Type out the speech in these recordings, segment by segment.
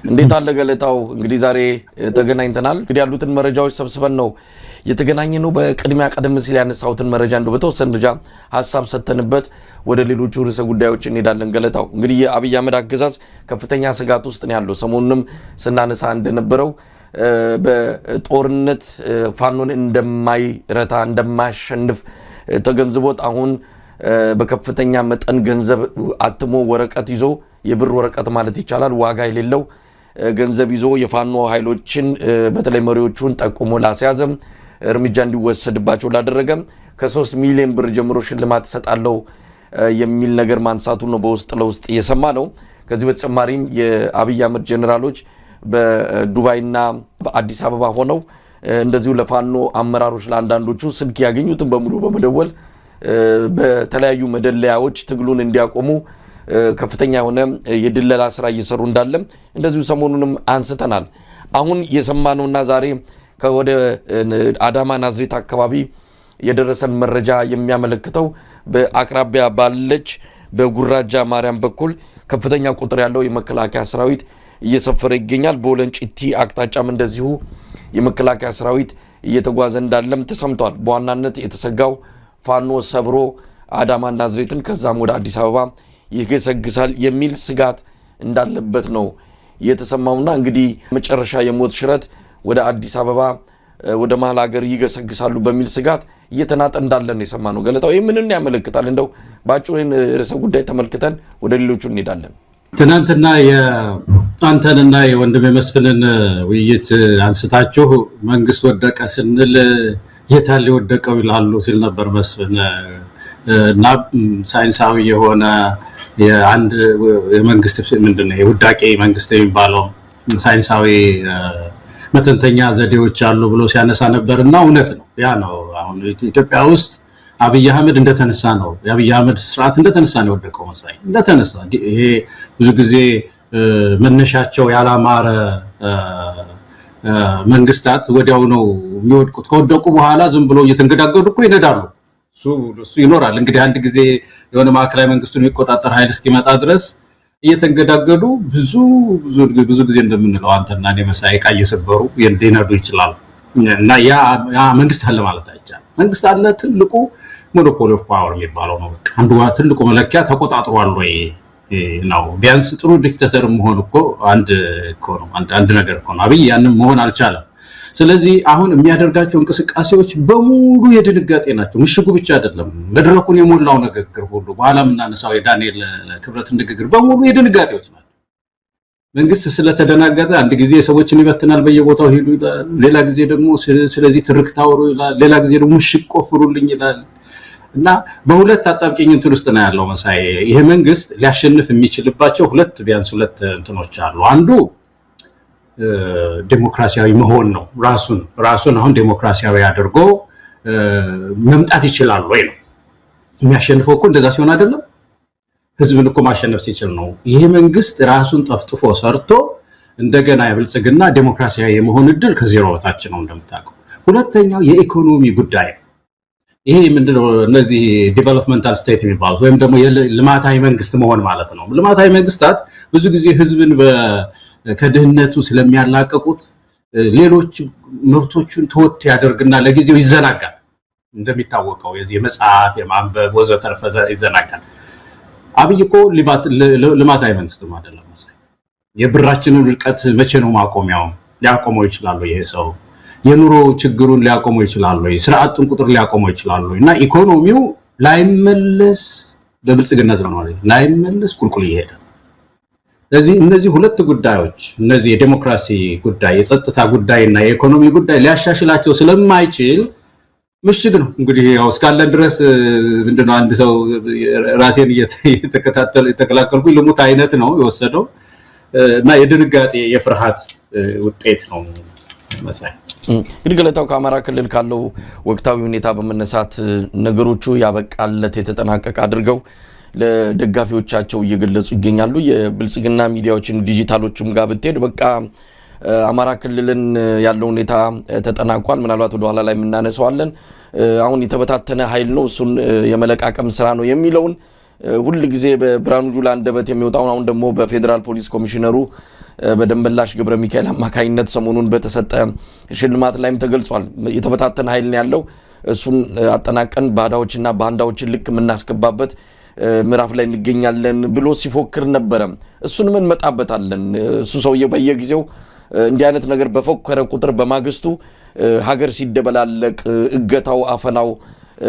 እንዴት አለ ገለታው? እንግዲህ ዛሬ ተገናኝተናል። እንግዲህ ያሉትን መረጃዎች ሰብስበን ነው የተገናኘነው። በቅድሚያ ቀደም ሲል ያነሳሁትን መረጃ እንደው በተወሰነ ደረጃ ሀሳብ ሰተንበት ወደ ሌሎቹ ርዕሰ ጉዳዮች እንሄዳለን። ገለታው እንግዲህ የአብይ አህመድ አገዛዝ ከፍተኛ ስጋት ውስጥ ነው ያለው። ሰሞኑንም ስናነሳ እንደነበረው በጦርነት ፋኖን እንደማይረታ እንደማያሸንፍ ተገንዝቦት አሁን በከፍተኛ መጠን ገንዘብ አትሞ ወረቀት ይዞ የብር ወረቀት ማለት ይቻላል ዋጋ የሌለው ገንዘብ ይዞ የፋኖ ኃይሎችን በተለይ መሪዎቹን ጠቁሞ ላስያዘም እርምጃ እንዲወሰድባቸው ላደረገም ከ3 ሚሊዮን ብር ጀምሮ ሽልማት ሰጣለው የሚል ነገር ማንሳቱ ነው በውስጥ ለውስጥ እየሰማ ነው። ከዚህ በተጨማሪም የአብይ አህመድ ጄኔራሎች በዱባይና በአዲስ አበባ ሆነው እንደዚሁ ለፋኖ አመራሮች ለአንዳንዶቹ ስልክ ያገኙትን በሙሉ በመደወል በተለያዩ መደለያዎች ትግሉን እንዲያቆሙ ከፍተኛ የሆነ የድለላ ስራ እየሰሩ እንዳለም እንደዚሁ ሰሞኑንም አንስተናል። አሁን የሰማነውና ዛሬ ከወደ አዳማ ናዝሬት አካባቢ የደረሰን መረጃ የሚያመለክተው በአቅራቢያ ባለች በጉራጃ ማርያም በኩል ከፍተኛ ቁጥር ያለው የመከላከያ ሰራዊት እየሰፈረ ይገኛል። በወለንጭቲ አቅጣጫም እንደዚሁ የመከላከያ ሰራዊት እየተጓዘ እንዳለም ተሰምቷል። በዋናነት የተሰጋው ፋኖ ሰብሮ አዳማ ናዝሬትን ከዛም ወደ አዲስ አበባ ይገሰግሳል የሚል ስጋት እንዳለበት ነው የተሰማውና እንግዲህ መጨረሻ የሞት ሽረት ወደ አዲስ አበባ ወደ መሀል ሀገር ይገሰግሳሉ በሚል ስጋት እየተናጠ እንዳለ ነው የሰማነው። ገለታው ይህ ምንን ያመለክታል? እንደው ባጭሩ ርዕሰ ጉዳይ ተመልክተን ወደ ሌሎቹ እንሄዳለን። ትናንትና የአንተንና የወንድም መስፍንን ውይይት አንስታችሁ መንግስት ወደቀ ስንል የታለ ወደቀው ይላሉ ሲል ነበር መስፍን እና ሳይንሳዊ የሆነ የአንድ የመንግስት ምንድነው የውዳቄ መንግስት የሚባለው ሳይንሳዊ መተንተኛ ዘዴዎች አሉ ብሎ ሲያነሳ ነበርና እውነት ነው። ያ ነው አሁን ኢትዮጵያ ውስጥ አብይ አህመድ እንደተነሳ ነው የአብይ አህመድ ስርዓት እንደተነሳ ነው ወደቀው መሳይ እንደተነሳ። ይሄ ብዙ ጊዜ መነሻቸው ያላማረ መንግስታት ወዲያው ነው የሚወድቁት። ከወደቁ በኋላ ዝም ብሎ እየተንገዳገዱ እኮ ይነዳሉ። እሱ ይኖራል እንግዲህ አንድ ጊዜ የሆነ ማዕከላዊ መንግስቱን የሚቆጣጠር ኃይል እስኪመጣ ድረስ እየተንገዳገዱ ብዙ ጊዜ እንደምንለው አንተና እኔ መሳይ ዕቃ እየሰበሩ ሊነዱ ይችላሉ። እና ያ መንግስት አለ ማለት አይቻልም። መንግስት አለ ትልቁ ሞኖፖሊ ኦፍ ፓወር የሚባለው ነው። በቃ አንዱ ትልቁ መለኪያ ተቆጣጥሯል ወይ ነው። ቢያንስ ጥሩ ዲክታተር መሆን እኮ አንድ ነገር እኮ ነው። አብይ ያንን መሆን አልቻለም። ስለዚህ አሁን የሚያደርጋቸው እንቅስቃሴዎች በሙሉ የድንጋጤ ናቸው። ምሽጉ ብቻ አይደለም መድረኩን የሞላው ንግግር ሁሉ በኋላ የምናነሳው የዳንኤል ክብረት ንግግር በሙሉ የድንጋጤዎች ናቸው። መንግስት ስለተደናገጠ አንድ ጊዜ ሰዎችን ይበትናል በየቦታው ሄዱ ይላል፣ ሌላ ጊዜ ደግሞ ስለዚህ ትርክት አውሩ ይላል፣ ሌላ ጊዜ ደግሞ ምሽግ ቆፍሩልኝ ይላል። እና በሁለት አጣብቂኝ እንትን ውስጥ ነው ያለው መሳይ። ይሄ መንግስት ሊያሸንፍ የሚችልባቸው ቢያንስ ሁለት እንትኖች አሉ። አንዱ ዴሞክራሲያዊ መሆን ነው። ራሱን አሁን ዴሞክራሲያዊ አድርጎ መምጣት ይችላል ወይ ነው የሚያሸንፈው እኮ እንደዛ ሲሆን አይደለም ህዝብን እኮ ማሸነፍ ሲችል ነው። ይሄ መንግስት ራሱን ጠፍጥፎ ሰርቶ እንደገና የብልጽግና ዴሞክራሲያዊ የመሆን እድል ከዜሮ በታች ነው እንደምታውቀው። ሁለተኛው የኢኮኖሚ ጉዳይ ይሄ ምንድነው እነዚህ ዲቨሎፕመንታል ስቴት የሚባሉት ወይም ደግሞ ልማታዊ መንግስት መሆን ማለት ነው። ልማታዊ መንግስታት ብዙ ጊዜ ህዝብን ከድህነቱ ስለሚያላቀቁት ሌሎች ምርቶቹን ተወት ያደርግና ለጊዜው ይዘናጋል። እንደሚታወቀው የዚህ መጽሐፍ የማንበብ ወዘተርፈ ይዘናጋል። አብይ እኮ ልማታዊ መንግስት አይደለም መሳይ። የብራችንን ውድቀት መቼ ነው ማቆሚያው? ሊያቆመው ይችላል ይሄ ሰው? የኑሮ ችግሩን ሊያቆመው ይችላል ወይ? ስራ አጡን ቁጥር ሊያቆመው ይችላል ወይ? እና ኢኮኖሚው ላይመለስ ለብልጽግና ዘመን ማለት ላይመለስ ቁልቁል ይሄዳል። ስለዚህ እነዚህ ሁለት ጉዳዮች እነዚህ የዲሞክራሲ ጉዳይ የጸጥታ ጉዳይና የኢኮኖሚ ጉዳይ ሊያሻሽላቸው ስለማይችል ምሽግ ነው እንግዲህ ያው እስካለን ድረስ ምንድነው አንድ ሰው ራሴን የተከላከልኩ ልሙት አይነት ነው የወሰደው እና የድንጋጤ የፍርሃት ውጤት ነው መሳይ። እንግዲህ ገለታው ከአማራ ክልል ካለው ወቅታዊ ሁኔታ በመነሳት ነገሮቹ ያበቃለት የተጠናቀቀ አድርገው ለደጋፊዎቻቸው እየገለጹ ይገኛሉ። የብልጽግና ሚዲያዎችን ዲጂታሎችም ጋር ብትሄድ በቃ አማራ ክልልን ያለው ሁኔታ ተጠናቋል፣ ምናልባት ወደ ኋላ ላይ የምናነሳዋለን፣ አሁን የተበታተነ ኃይል ነው እሱን የመለቃቀም ስራ ነው የሚለውን ሁሉ ጊዜ በብርሃኑ ጁላ አንደበት የሚወጣው አሁን ደግሞ በፌደራል ፖሊስ ኮሚሽነሩ በደንበላሽ ገብረ ሚካኤል አማካኝነት ሰሞኑን በተሰጠ ሽልማት ላይም ተገልጿል። የተበታተነ ኃይል ነው ያለው እሱን አጠናቀን ባዳዎችና ባንዳዎችን ልክ ምናስገባበት ምዕራፍ ላይ እንገኛለን ብሎ ሲፎክር ነበር። እሱን ምን መጣበታለን? እሱ ሰውዬው በየጊዜው እንዲህ አይነት ነገር በፎከረ ቁጥር በማግስቱ ሀገር ሲደበላለቅ እገታው አፈናው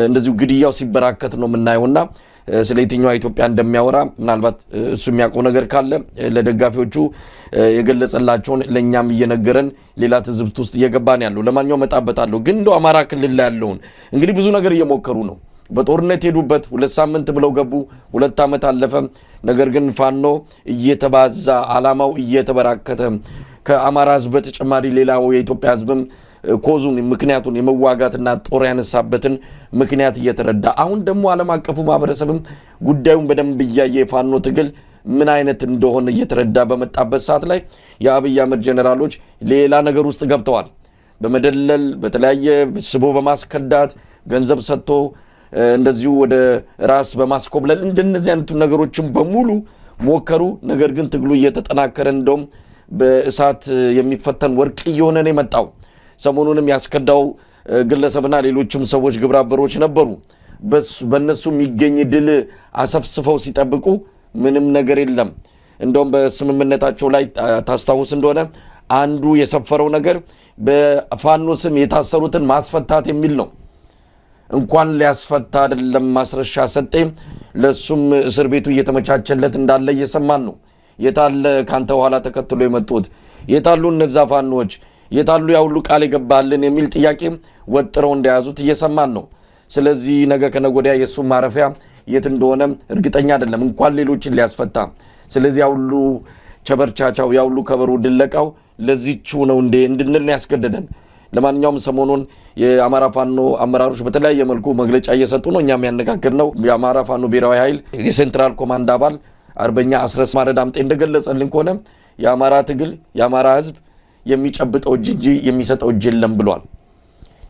እንደዚሁ ግድያው ሲበራከት ነው የምናየውና ስለ የትኛዋ ኢትዮጵያ እንደሚያወራ ምናልባት እሱ የሚያውቀው ነገር ካለ ለደጋፊዎቹ የገለጸላቸውን ለኛም እየነገረን ሌላ ትዝብት ውስጥ እየገባን ያለው ለማንኛውም መጣበታለሁ። ግን እንደው አማራ ክልል ላይ ያለውን እንግዲህ ብዙ ነገር እየሞከሩ ነው። በጦርነት ሄዱበት 2 ሳምንት ብለው ገቡ 2 ዓመት አለፈ። ነገር ግን ፋኖ እየተባዛ አላማው እየተበራከተ ከአማራ ህዝብ በተጨማሪ ሌላው የኢትዮጵያ ህዝብም ኮዙን ምክንያቱን የመዋጋትና ጦር ያነሳበትን ምክንያት እየተረዳ አሁን ደግሞ ዓለም አቀፉ ማህበረሰብም ጉዳዩን በደንብ እያየ የፋኖ ትግል ምን አይነት እንደሆነ እየተረዳ በመጣበት ሰዓት ላይ የአብይ አህመድ ጀነራሎች ሌላ ነገር ውስጥ ገብተዋል። በመደለል በተለያየ ስቦ በማስከዳት ገንዘብ ሰጥቶ እንደዚሁ ወደ ራስ በማስኮብለል እንደነዚህ አይነቱ ነገሮችን በሙሉ ሞከሩ። ነገር ግን ትግሉ እየተጠናከረ እንደውም በእሳት የሚፈተን ወርቅ እየሆነ ነው የመጣው። ሰሞኑንም ያስከዳው ግለሰብና ሌሎችም ሰዎች ግብረአበሮች ነበሩ። በእነሱ የሚገኝ ድል አሰፍስፈው ሲጠብቁ ምንም ነገር የለም። እንደውም በስምምነታቸው ላይ ታስታውስ እንደሆነ አንዱ የሰፈረው ነገር በፋኖ ስም የታሰሩትን ማስፈታት የሚል ነው። እንኳን ሊያስፈታ አይደለም ማስረሻ ሰጤ ለሱም እስር ቤቱ እየተመቻቸለት እንዳለ እየሰማን ነው። የታለ ካንተ ኋላ ተከትሎ የመጡት የታሉ እነዛ ፋኖች የታሉ ያውሉ ቃል የገባልን የሚል ጥያቄ ወጥረው እንደያዙት እየሰማን ነው። ስለዚህ ነገ ከነጎዲያ የሱ ማረፊያ የት እንደሆነ እርግጠኛ አይደለም እንኳን ሌሎችን ሊያስፈታ። ስለዚህ ያውሉ ቸበርቻቻው ያውሉ ከበሩ ድለቃው ለዚህቹ ነው እንድንል ያስገደደን። ለማንኛውም ሰሞኑን የአማራ ፋኖ አመራሮች በተለያየ መልኩ መግለጫ እየሰጡ ነው። እኛም ያነጋገርነው የአማራ ፋኖ ብሔራዊ ኃይል የሴንትራል ኮማንድ አባል አርበኛ አስረስ ማረዳምጤ እንደገለጸልን ከሆነ የአማራ ትግል የአማራ ህዝብ የሚጨብጠው እጅ እንጂ የሚሰጠው እጅ የለም ብሏል።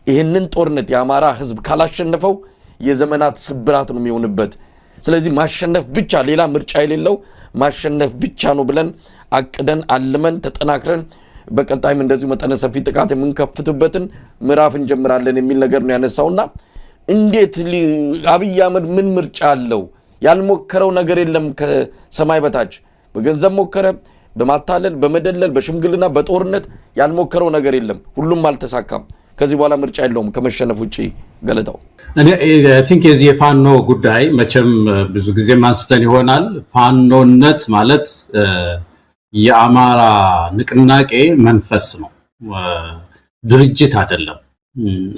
ይህንን ጦርነት የአማራ ህዝብ ካላሸነፈው የዘመናት ስብራት ነው የሚሆንበት። ስለዚህ ማሸነፍ ብቻ ሌላ ምርጫ የሌለው ማሸነፍ ብቻ ነው ብለን አቅደን አልመን ተጠናክረን በቀጣይም እንደዚሁ መጠነ ሰፊ ጥቃት የምንከፍትበትን ምዕራፍ እንጀምራለን የሚል ነገር ነው ያነሳውና እንዴት አብይ አህመድ ምን ምርጫ አለው? ያልሞከረው ነገር የለም ከሰማይ በታች በገንዘብ ሞከረ፣ በማታለል በመደለል በሽምግልና በጦርነት ያልሞከረው ነገር የለም። ሁሉም አልተሳካም። ከዚህ በኋላ ምርጫ የለውም ከመሸነፍ ውጪ። ገለታው እኔ ቲንክ የዚህ የፋኖ ጉዳይ መቼም ብዙ ጊዜ ማንስተን ይሆናል። ፋኖነት ማለት የአማራ ንቅናቄ መንፈስ ነው፣ ድርጅት አይደለም።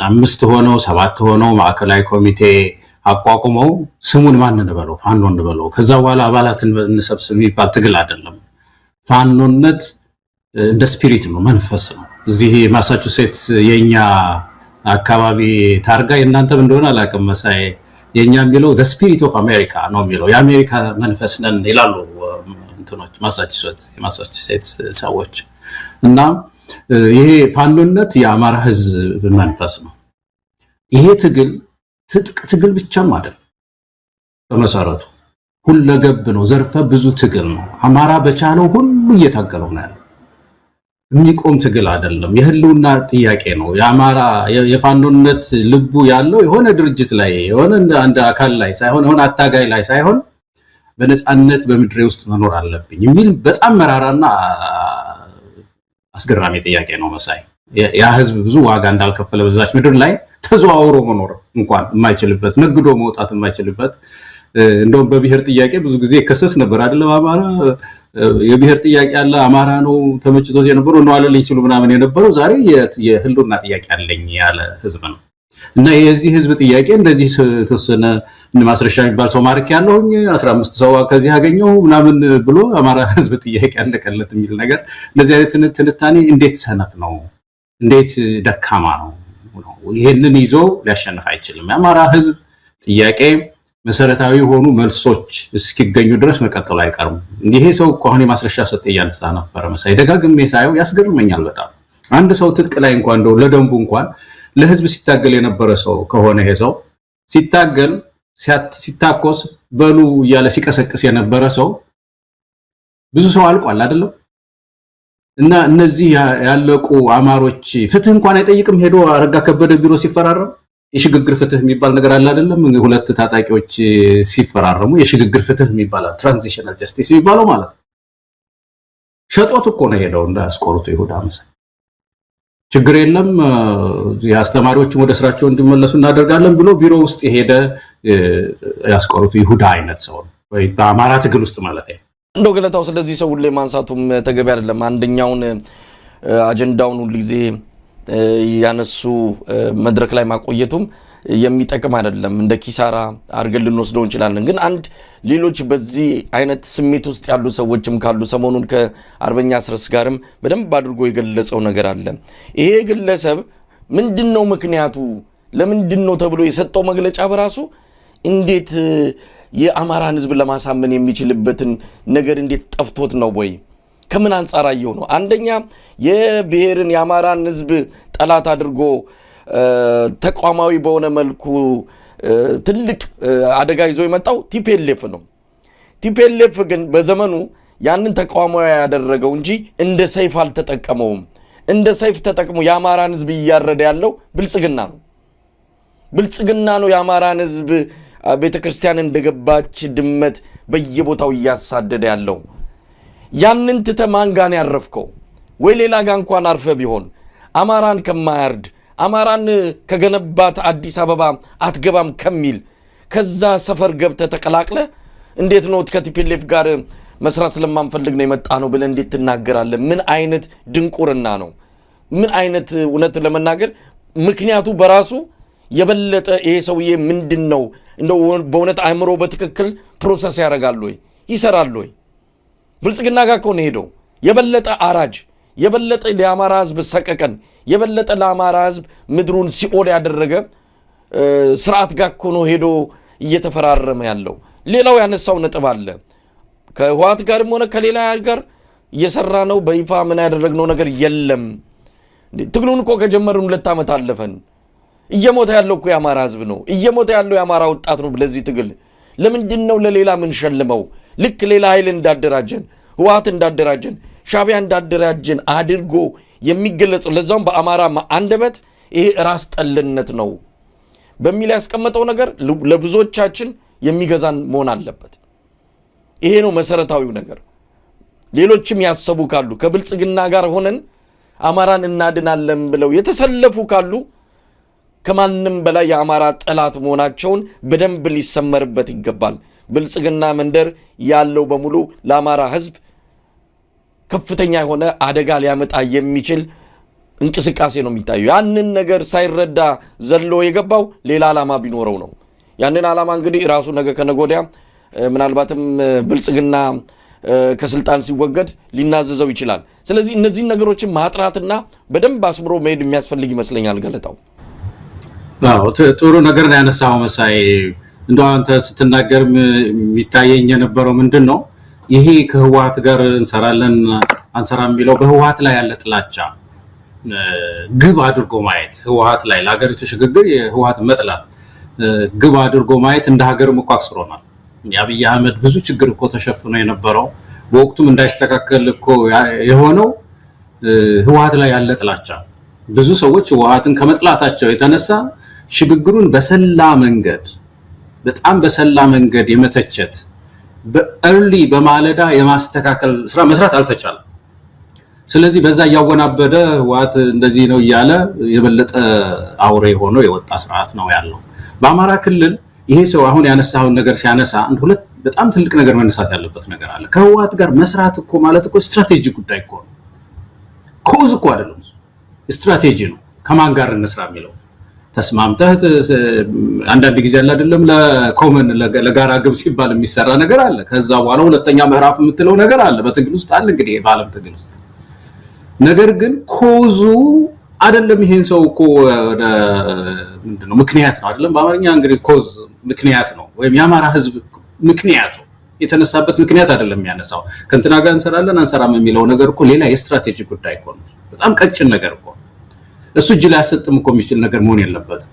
5 ሆነው 7 ሆነው ማዕከላዊ ኮሚቴ አቋቁመው ስሙን ማን እንበለው ፋኖ እንበለው ከዛ በኋላ አባላትን እንሰብስብ የሚባል ትግል አይደለም። ፋኖነት እንደ ስፒሪት ነው፣ መንፈስ ነው። እዚህ ማሳቹሴትስ የኛ አካባቢ ታርጋ የእናንተም እንደሆነ አላውቅም መሳይ የኛ የሚለው the spirit of America ነው የሚለው የአሜሪካ መንፈስ ነን ይላሉ እንትኖች ማሳቹሴትስ ሰዎች። እና ይሄ ፋኖነት የአማራ ህዝብ መንፈስ ነው። ይሄ ትግል ትጥቅ ትግል ብቻም አይደለም፣ በመሰረቱ ሁለገብ ነው፣ ዘርፈ ብዙ ትግል ነው። አማራ በቻለው ሁሉ እየታገለው ነው ያለው። የሚቆም ትግል አይደለም፣ የህልውና ጥያቄ ነው። የአማራ የፋኖነት ልቡ ያለው የሆነ ድርጅት ላይ የሆነ አንድ አካል ላይ ሳይሆን የሆነ አታጋይ ላይ ሳይሆን በነፃነት በምድሬ ውስጥ መኖር አለብኝ የሚል በጣም መራራና አስገራሚ ጥያቄ ነው መሳይ። ያ ህዝብ ብዙ ዋጋ እንዳልከፈለ በዛች ምድር ላይ ተዘዋውሮ መኖር እንኳን የማይችልበት ነግዶ መውጣት የማይችልበት እንደውም በብሔር ጥያቄ ብዙ ጊዜ ከሰስ ነበር አይደለም። አማራ የብሔር ጥያቄ አለ፣ አማራ ነው ተመችቶት የነበረው ነው አለልኝ ሲሉ ምናምን የነበረው ዛሬ የህልውና ጥያቄ አለኝ ያለ ህዝብ ነው። እና የዚህ ህዝብ ጥያቄ እንደዚህ ተወሰነ ማስረሻ የሚባል ሰው ማርክ ያለውኝ 15 ሰው ከዚህ ያገኘው ምናምን ብሎ አማራ ህዝብ ጥያቄ አለቀለት የሚል ነገር እንደዚህ አይነት ትንታኔ እንዴት ሰነፍ ነው፣ እንዴት ደካማ ነው። ይሄንን ይዞ ሊያሸንፍ አይችልም። የአማራ ህዝብ ጥያቄ መሰረታዊ የሆኑ መልሶች እስኪገኙ ድረስ መቀጠሉ አይቀርም። ይሄ ሰው ከሆነ ማስረሻ ሰጠ ያነሳ ነበር መሳይ ደጋግሜ ሳየው ያስገርመኛል በጣም። አንድ ሰው ትጥቅ ላይ እንኳን እንደው ለደንቡ እንኳን ለህዝብ ሲታገል የነበረ ሰው ከሆነ ይሄ ሰው ሲታገል ሲታኮስ በሉ እያለ ሲቀሰቅስ የነበረ ሰው ብዙ ሰው አልቋል አይደለም። እና እነዚህ ያለቁ አማሮች ፍትህ እንኳን አይጠይቅም። ሄዶ አረጋ ከበደ ቢሮ ሲፈራረም የሽግግር ፍትህ የሚባል ነገር አለ አይደለም። ሁለት ታጣቂዎች ሲፈራረሙ የሽግግር ፍትህ የሚባል ትራንዚሽናል ጀስቲስ የሚባለው ማለት ነው። ሸጦት እኮ ነው ሄደው እንዳስቆሩት ይሁዳ መሰል ችግር የለም የአስተማሪዎችም ወደ ስራቸው እንዲመለሱ እናደርጋለን ብሎ ቢሮ ውስጥ የሄደ ያስቆሩት ይሁዳ አይነት ሰው ወይ በአማራ ትግል ውስጥ ማለት ነው። እንደው ገለታው ስለዚህ ሰው ሁሌ ማንሳቱም ተገቢ አይደለም። አንደኛውን አጀንዳውን ሁሉ ጊዜ ያነሱ መድረክ ላይ ማቆየቱም የሚጠቅም አይደለም። እንደ ኪሳራ አርገን ልንወስደው እንችላለን። ግን አንድ ሌሎች በዚህ አይነት ስሜት ውስጥ ያሉ ሰዎችም ካሉ ሰሞኑን ከአርበኛ አስረስ ጋርም በደንብ አድርጎ የገለጸው ነገር አለ። ይሄ ግለሰብ ምንድነው ምክንያቱ ለምንድነው ተብሎ የሰጠው መግለጫ በራሱ እንዴት የአማራን ህዝብ ለማሳመን የሚችልበትን ነገር እንዴት ጠፍቶት ነው ወይ? ከምን አንጻር አየው ነው? አንደኛ የብሔርን የአማራን ህዝብ ጠላት አድርጎ ተቋማዊ በሆነ መልኩ ትልቅ አደጋ ይዞ የመጣው ቲፒኤልኤፍ ነው። ቲፒኤልኤፍ ግን በዘመኑ ያንን ተቋማዊ ያደረገው እንጂ እንደ ሰይፍ አልተጠቀመውም። እንደ ሰይፍ ተጠቅሞ የአማራን ህዝብ እያረደ ያለው ብልጽግና ነው። ብልጽግና ነው የአማራን ህዝብ ቤተክርስቲያን እንደገባች ድመት በየቦታው እያሳደደ ያለው። ያንን ተማን ጋር ያረፍከው ወይ ሌላ ጋር እንኳን አርፈ ቢሆን አማራን ከማያርድ አማራን ከገነባት አዲስ አበባ አትገባም ከሚል ከዛ ሰፈር ገብተ ተቀላቅለ እንዴት ነው ከቲፒኤልኤፍ ጋር መስራት ስለማንፈልግ ነው የመጣ ነው ብለ እንዴት ትናገራለህ? ምን አይነት ድንቁርና ነው? ምን አይነት እውነት ለመናገር ምክንያቱ በራሱ የበለጠ ይሄ ሰውዬ ምንድነው እንደው በእውነት አእምሮ በትክክል ፕሮሰስ ያደርጋል ወይ ይሰራል ወይ? ብልጽግና ጋር እኮ ነው ሄደው የበለጠ አራጅ የበለጠ ለአማራ ህዝብ ሰቀቀን የበለጠ ለአማራ ህዝብ ምድሩን ሲኦል ያደረገ ስርዓት ጋር እኮ ነው ሄዶ እየተፈራረመ ያለው። ሌላው ያነሳው ነጥብ አለ። ከህወሓት ጋርም ሆነ ከሌላ ጋር እየሰራ ነው በይፋ ምን ያደረግነው ነገር የለም። ትግሉን እኮ ከጀመርን 2 ዓመት አለፈን። እየሞተ ያለው እኮ የአማራ ህዝብ ነው። እየሞተ ያለው የአማራ ወጣት ነው። ለዚህ ትግል ለምንድነው ለሌላ ምን ሸልመው? ልክ ሌላ ኃይል እንዳደራጀን ህወሓት እንዳደራጀን ሻዕቢያ እንዳደራጀን አድርጎ የሚገለጽ ለዛም በአማራ አንደበት ይሄ ራስ ጠልነት ነው በሚል ያስቀመጠው ነገር ለብዙዎቻችን የሚገዛን መሆን አለበት። ይሄ ነው መሰረታዊው ነገር። ሌሎችም ያሰቡ ካሉ ከብልጽግና ጋር ሆነን አማራን እናድናለን ብለው የተሰለፉ ካሉ ከማንም በላይ የአማራ ጠላት መሆናቸውን በደንብ ሊሰመርበት ይገባል። ብልጽግና መንደር ያለው በሙሉ ለአማራ ህዝብ ከፍተኛ የሆነ አደጋ ሊያመጣ የሚችል እንቅስቃሴ ነው የሚታየው። ያንን ነገር ሳይረዳ ዘሎ የገባው ሌላ ዓላማ ቢኖረው ነው። ያንን ዓላማ እንግዲህ ራሱ ነገ ከነጎዲያ ምናልባትም ብልጽግና ከስልጣን ሲወገድ ሊናዘዘው ይችላል። ስለዚህ እነዚህን ነገሮችን ማጥራትና በደንብ አስምሮ መሄድ የሚያስፈልግ ይመስለኛል። ገለታው ጥሩ ነገር ነው ያነሳው መሳይ። እንደው አንተ ስትናገር የሚታየኝ የነበረው ምንድነው ይሄ ከህወሓት ጋር እንሰራለን አንሰራም የሚለው በህወሓት ላይ ያለ ጥላቻ ግብ አድርጎ ማየት፣ ህወሓት ላይ ለሀገሪቱ ሽግግር የህወሓት መጥላት ግብ አድርጎ ማየት እንደ ሀገርም እኮ አክስሮናል። የአብይ አህመድ ብዙ ችግር እኮ ተሸፍኖ የነበረው በወቅቱም እንዳይስተካከል እኮ የሆነው ህወሓት ላይ ያለ ጥላቻ። ብዙ ሰዎች ህወሓትን ከመጥላታቸው የተነሳ ሽግግሩን በሰላ መንገድ በጣም በሰላ መንገድ የመተቸት በእርሊ በማለዳ የማስተካከል ስራ መስራት አልተቻለም። ስለዚህ በዛ ያወናበደ ህወሓት እንደዚህ ነው እያለ የበለጠ አውሬ ሆኖ የወጣ ስርዓት ነው ያለው። በአማራ ክልል ይሄ ሰው አሁን ያነሳውን ነገር ሲያነሳ አንድ ሁለት በጣም ትልቅ ነገር መነሳት ያለበት ነገር አለ። ከህወሓት ጋር መስራት እኮ ማለት እኮ ስትራቴጂ ጉዳይ እኮ ነው። ኮዝ እኮ አይደለም፣ ስትራቴጂ ነው። ከማን ጋር እንስራ የሚለው ተስማምተህ አንዳንድ ጊዜ አለ አይደለም ለኮመን ለጋራ ግብ ሲባል የሚሰራ ነገር አለ። ከዛ በኋላ ሁለተኛ ምዕራፍ የምትለው ነገር አለ በትግል ውስጥ አለ። እንግዲህ በዓለም ትግል ውስጥ ነገር ግን ኮዙ አይደለም። ይሄን ሰው እኮ ምንድነው ምክንያት ነው አይደለም። በአማርኛ እንግዲህ ኮዝ ምክንያት ነው፣ ወይም የአማራ ህዝብ ምክንያቱ የተነሳበት ምክንያት አይደለም የሚያነሳው። ከእንትና ጋር እንሰራለን አንሰራም የሚለው ነገር እኮ ሌላ የስትራቴጂ ጉዳይ እኮ ነው። በጣም ቀጭን ነገር እኮ እሱ እጅ ላይ አሰጥም እኮ የሚችል ነገር መሆን የለበትም።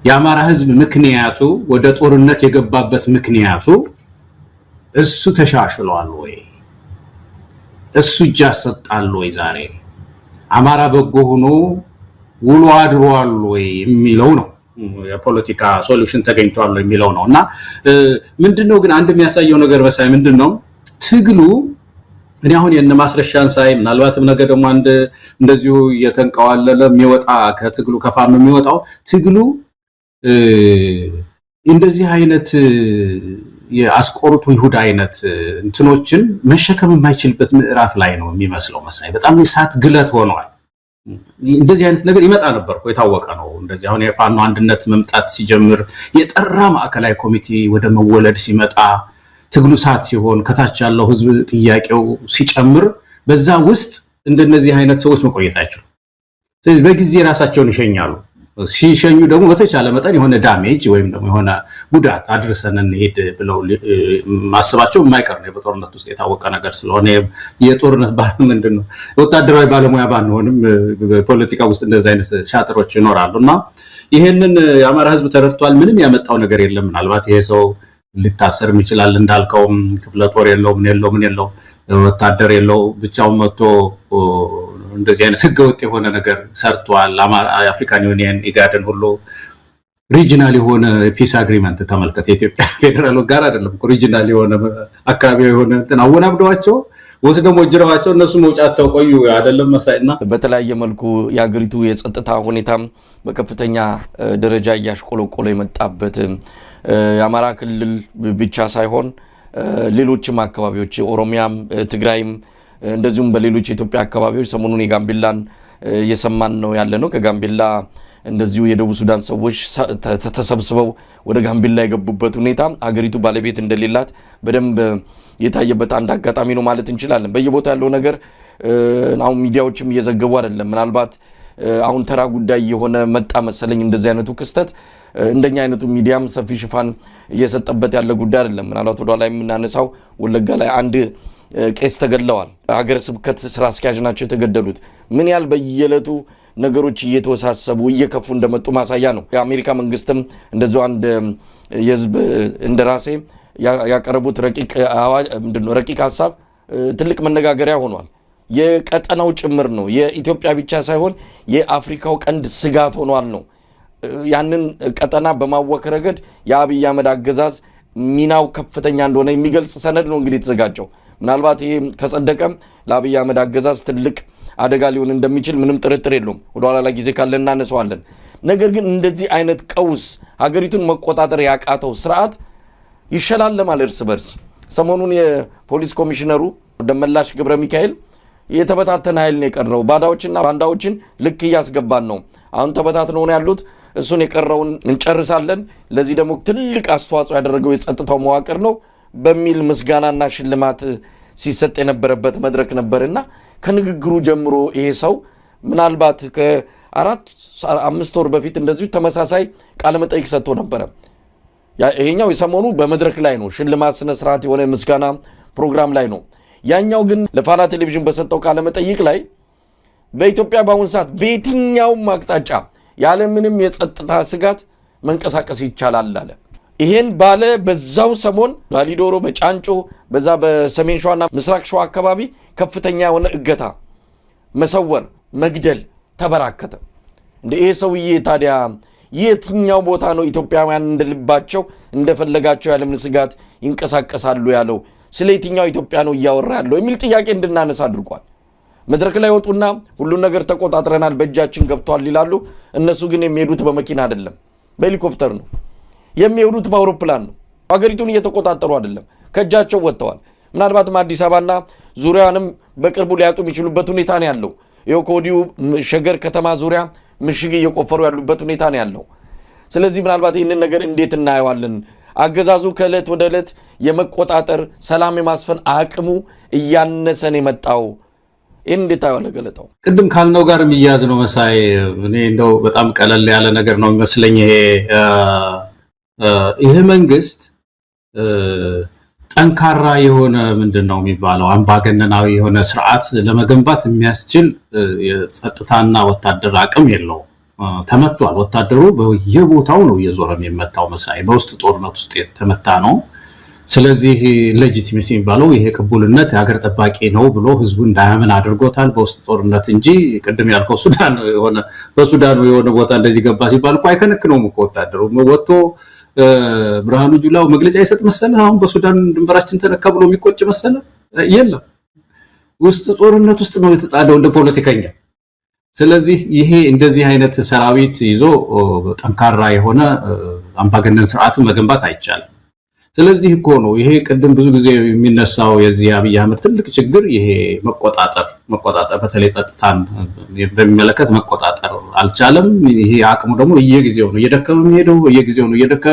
የአማራ ህዝብ ምክንያቱ ወደ ጦርነት የገባበት ምክንያቱ እሱ ተሻሽሏል ወይ? እሱ እጅ ያሰጣል ወይ? ዛሬ አማራ በጎ ሆኖ ውሎ አድሯል ወይ የሚለው ነው። የፖለቲካ ሶሉሽን ተገኝቷል የሚለው ነው። እና ምንድነው ግን አንድ የሚያሳየው ነገር በሳይ ምንድነው ትግሉ እኔ አሁን የነ ማስረሻን ሳይ ምናልባትም ነገር ደግሞ አንድ እንደዚሁ የተንቀዋለለ የሚወጣ ከትግሉ ከፋኖ የሚወጣው ትግሉ እንደዚህ አይነት የአስቆርቱ ይሁዳ አይነት እንትኖችን መሸከም የማይችልበት ምዕራፍ ላይ ነው የሚመስለው መሳይ። በጣም የሳት ግለት ሆኗል። እንደዚህ አይነት ነገር ይመጣ ነበር እኮ የታወቀ ነው። እንደዚህ አሁን የፋኖ አንድነት መምጣት ሲጀምር የጠራ ማዕከላዊ ኮሚቴ ወደ መወለድ ሲመጣ ትግሉ ሳት ሲሆን ከታች ያለው ህዝብ ጥያቄው ሲጨምር በዛ ውስጥ እንደነዚህ አይነት ሰዎች መቆየት አይችሉም። ስለዚህ በጊዜ ራሳቸውን ይሸኛሉ። ሲሸኙ ደግሞ በተቻለ መጠን የሆነ ዳሜጅ ወይም ደግሞ የሆነ ጉዳት አድርሰን እንሄድ ብለው ማሰባቸው የማይቀር ነው። በጦርነት ውስጥ የታወቀ ነገር ስለሆነ የጦርነት ምንድነው ወታደራዊ ባለሙያ ባንሆንም ፖለቲካ ውስጥ እንደዚህ አይነት ሻጥሮች ይኖራሉና ይሄንን የአማራ ህዝብ ተረድቷል። ምንም ያመጣው ነገር የለም። ምናልባት ይሄ ሰው ሊታሰርም ይችላል እንዳልከውም ክፍለ ጦር የለው ምን የለው ወታደር የለው ብቻውን መጥቶ እንደዚህ አይነት ህገወጥ የሆነ ነገር ሰርቷል። አፍሪካን ዩኒየን ኢጋድን ሁሉ ሪጂናል የሆነ ፒስ አግሪመንት ተመልከተ። የኢትዮጵያ ፌደራል ጋር አይደለም ሪጂናል የሆነ አካባቢ የሆነ እንትን አወናብደዋቸው ወስደው ሞጅራዋቸው እነሱ መውጫታው ቆዩ አይደለም መሳይና በተለያየ መልኩ የአገሪቱ የጸጥታ ሁኔታም በከፍተኛ ደረጃ እያሽቆለቆለ የመጣበት የአማራ ክልል ብቻ ሳይሆን ሌሎችም አካባቢዎች ኦሮሚያም ትግራይም እንደዚሁም በሌሎች የኢትዮጵያ አካባቢዎች ሰሞኑን የጋምቤላን እየሰማን ነው ያለነው። ከጋምቤላ እንደዚሁ የደቡብ ሱዳን ሰዎች ተሰብስበው ወደ ጋምቤላ የገቡበት ሁኔታ አገሪቱ ባለቤት እንደሌላት በደንብ የታየበት አንድ አጋጣሚ ነው ማለት እንችላለን። በየቦታው ያለው ነገር አሁን ሚዲያዎችም እየዘገቡ አይደለም። ምናልባት አሁን ተራ ጉዳይ የሆነ መጣ መሰለኝ እንደዚህ አይነቱ ክስተት እንደኛ አይነቱ ሚዲያም ሰፊ ሽፋን እየሰጠበት ያለ ጉዳይ አይደለም። ምናልባት ወደ ኋላ የምናነሳው ወለጋ ላይ አንድ ቄስ ተገድለዋል። ሀገረ ስብከት ስራ አስኪያጅ ናቸው የተገደሉት። ምን ያህል በየዕለቱ ነገሮች እየተወሳሰቡ እየከፉ እንደመጡ ማሳያ ነው። የአሜሪካ መንግስትም እንደዚሁ አንድ የህዝብ እንደራሴ ያቀረቡት ረቂቅ ሀሳብ ትልቅ መነጋገሪያ ሆኗል። የቀጠናው ጭምር ነው። የኢትዮጵያ ብቻ ሳይሆን የአፍሪካው ቀንድ ስጋት ሆኗል ነው። ያንን ቀጠና በማወክ ረገድ የአብይ አህመድ አገዛዝ ሚናው ከፍተኛ እንደሆነ የሚገልጽ ሰነድ ነው እንግዲህ የተዘጋጀው። ምናልባት ይሄ ከጸደቀም ለአብይ አህመድ አገዛዝ ትልቅ አደጋ ሊሆን እንደሚችል ምንም ጥርጥር የለውም። ወደ ኋላ ላይ ጊዜ ካለ እናነሳዋለን። ነገር ግን እንደዚህ አይነት ቀውስ ሀገሪቱን መቆጣጠር ያቃተው ስርዓት ይሸላለማል እርስ በርስ። ሰሞኑን የፖሊስ ኮሚሽነሩ ደመላሽ ገብረ ሚካኤል የተበታተነ ኃይል ነው የቀረው፣ ባዳዎችና ባንዳዎችን ልክ እያስገባን ነው፣ አሁን ተበታትነው ነው ያሉት፣ እሱን የቀረውን እንጨርሳለን፣ ለዚህ ደግሞ ትልቅ አስተዋጽኦ ያደረገው የጸጥታው መዋቅር ነው በሚል ምስጋናና ሽልማት ሲሰጥ የነበረበት መድረክ ነበርና ከንግግሩ ጀምሮ ይሄ ሰው ምናልባት ከ4-5 ወር በፊት እንደዚሁ ተመሳሳይ ቃለ መጠይቅ ሰጥቶ ነበረ። ይሄኛው የሰሞኑ በመድረክ ላይ ነው፣ ሽልማት ስነ ስርዓት የሆነ ምስጋና ፕሮግራም ላይ ነው። ያኛው ግን ለፋና ቴሌቪዥን በሰጠው ቃለ መጠይቅ ላይ በኢትዮጵያ በአሁኑ ሰዓት በየትኛውም አቅጣጫ ያለምንም የጸጥታ ስጋት መንቀሳቀስ ይቻላል አለ። ይሄን ባለ በዛው ሰሞን ባሊዶሮ፣ በጫንጮ፣ በዛ በሰሜን ሸዋና ምስራቅ ሸዋ አካባቢ ከፍተኛ የሆነ እገታ፣ መሰወር፣ መግደል ተበራከተ። እንደ ይሄ ሰውዬ ታዲያ የትኛው ቦታ ነው ኢትዮጵያውያን እንደልባቸው እንደፈለጋቸው ያለምንም ስጋት ይንቀሳቀሳሉ ያለው? ስለ የትኛው ኢትዮጵያ ነው እያወራ ያለው የሚል ጥያቄ እንድናነሳ አድርጓል። መድረክ ላይ ወጡና ሁሉን ነገር ተቆጣጥረናል፣ በእጃችን ገብቷል ይላሉ። እነሱ ግን የሚሄዱት በመኪና አይደለም፣ በሄሊኮፕተር ነው የሚሄዱት፣ በአውሮፕላን ነው። ሀገሪቱን እየተቆጣጠሩ አይደለም፣ ከእጃቸው ወጥተዋል። ምናልባትም አዲስ አበባና ዙሪያንም በቅርቡ ሊያጡ የሚችሉበት ሁኔታ ነው ያለው። ይኸው ከወዲሁ ሸገር ከተማ ዙሪያ ምሽግ እየቆፈሩ ያሉበት ሁኔታ ነው ያለው። ስለዚህ ምናልባት ይህንን ነገር እንዴት እናየዋለን? አገዛዙ ከዕለት ወደ ዕለት የመቆጣጠር ሰላም የማስፈን አቅሙ እያነሰን የመጣው ይህን እንዴት ታየዋለህ ገለታው? ቅድም ካልነው ጋር የሚያዝ ነው መሳይ። እኔ እንደው በጣም ቀለል ያለ ነገር ነው የሚመስለኝ። ይሄ መንግስት ጠንካራ የሆነ ምንድነው የሚባለው አምባገነናዊ የሆነ ስርዓት ለመገንባት የሚያስችል የጸጥታና ወታደር አቅም የለውም። ተመቷል። ወታደሩ በየቦታው ነው እየዞረ የሚመታው መሳይ በውስጥ ጦርነት ውስጥ የተመታ ነው። ስለዚህ ሌጂቲሜሲ የሚባለው ይሄ ቅቡልነት ሀገር ጠባቂ ነው ብሎ ህዝቡ እንዳያምን አድርጎታል በውስጥ ጦርነት እንጂ ቅድም ያልከው ሱዳን በሱዳን የሆነ ቦታ እንደዚህ ገባ ሲባል እኮ አይከነክነውም እኮ ወታደሩ ወጥቶ ብርሃኑ ጁላው መግለጫ ይሰጥ መሰለ አሁን በሱዳን ድንበራችን ተነካ ብሎ የሚቆጭ መሰለ የለም። ውስጥ ጦርነት ውስጥ ነው የተጣለው እንደ ፖለቲከኛ። ስለዚህ ይሄ እንደዚህ አይነት ሰራዊት ይዞ ጠንካራ የሆነ አምባገነን ስርዓትን መገንባት አይቻልም። ስለዚህ እኮ ነው ይሄ ቅድም ብዙ ጊዜ የሚነሳው የዚህ አብይ አህመድ ትልቅ ችግር ይሄ መቆጣጠር በተለይ ጸጥታን በሚመለከት መቆጣጠር አልቻለም። ይሄ አቅሙ ደግሞ እየጊዜው ነው እየደከመ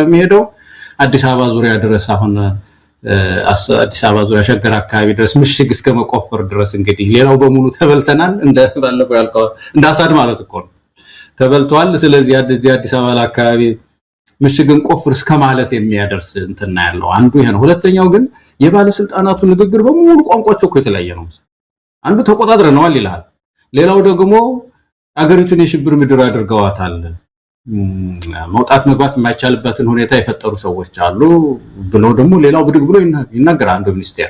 የሚሄደው አዲስ አበባ ዙሪያ ድረስ አሁን አዲስ አበባ ዙሪያ ሸገር አካባቢ ድረስ ምሽግ እስከ መቆፈር ድረስ እንግዲህ ሌላው በሙሉ ተበልተናል እንደ ባለፈው ያልከው እንደ አሳድ ማለት እኮ ነው ተበልቷል። ስለዚህ አዲስ አበባ አካባቢ ምሽግን ቆፍር እስከ ማለት የሚያደርስ እንትና ያለው አንዱ ይሄ ነው። ሁለተኛው ግን የባለስልጣናቱ ንግግር በሙሉ ቋንቋቸው እኮ የተለያየ ነው። አንዱ ተቆጣጥረናል ይላል፣ ሌላው ደግሞ አገሪቱን የሽብር ምድር አድርገዋታል፣ መውጣት መግባት የማይቻልበትን ሁኔታ የፈጠሩ ሰዎች አሉ ብሎ ደግሞ ሌላው ብድግ ብሎ ይናገራል አንዱ ሚኒስቴር።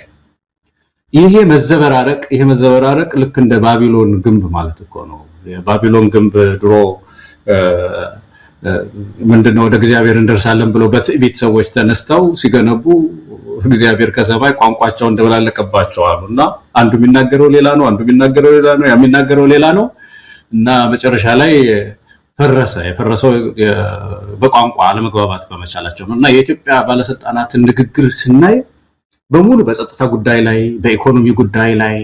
ይሄ መዘበራረቅ ልክ እንደ ባቢሎን ግንብ ማለት እኮ ነው። የባቢሎን ግንብ ድሮ ምንድነው ወደ እግዚአብሔር እንደርሳለን ብሎ በትዕቢት ሰዎች ተነስተው ሲገነቡ እግዚአብሔር ከሰማይ ቋንቋቸው እንደበላለቀባቸው አሉና አንዱ የሚናገረው ሌላ ነው የሚናገረው ሌላ ነው እና መጨረሻ ላይ የፈረሰው በቋንቋ አለመግባባት በመቻላቸው ነው። እና የኢትዮጵያ ባለስልጣናትን ንግግር ስናይ በሙሉ በጸጥታ ጉዳይ ላይ፣ በኢኮኖሚ ጉዳይ ላይ፣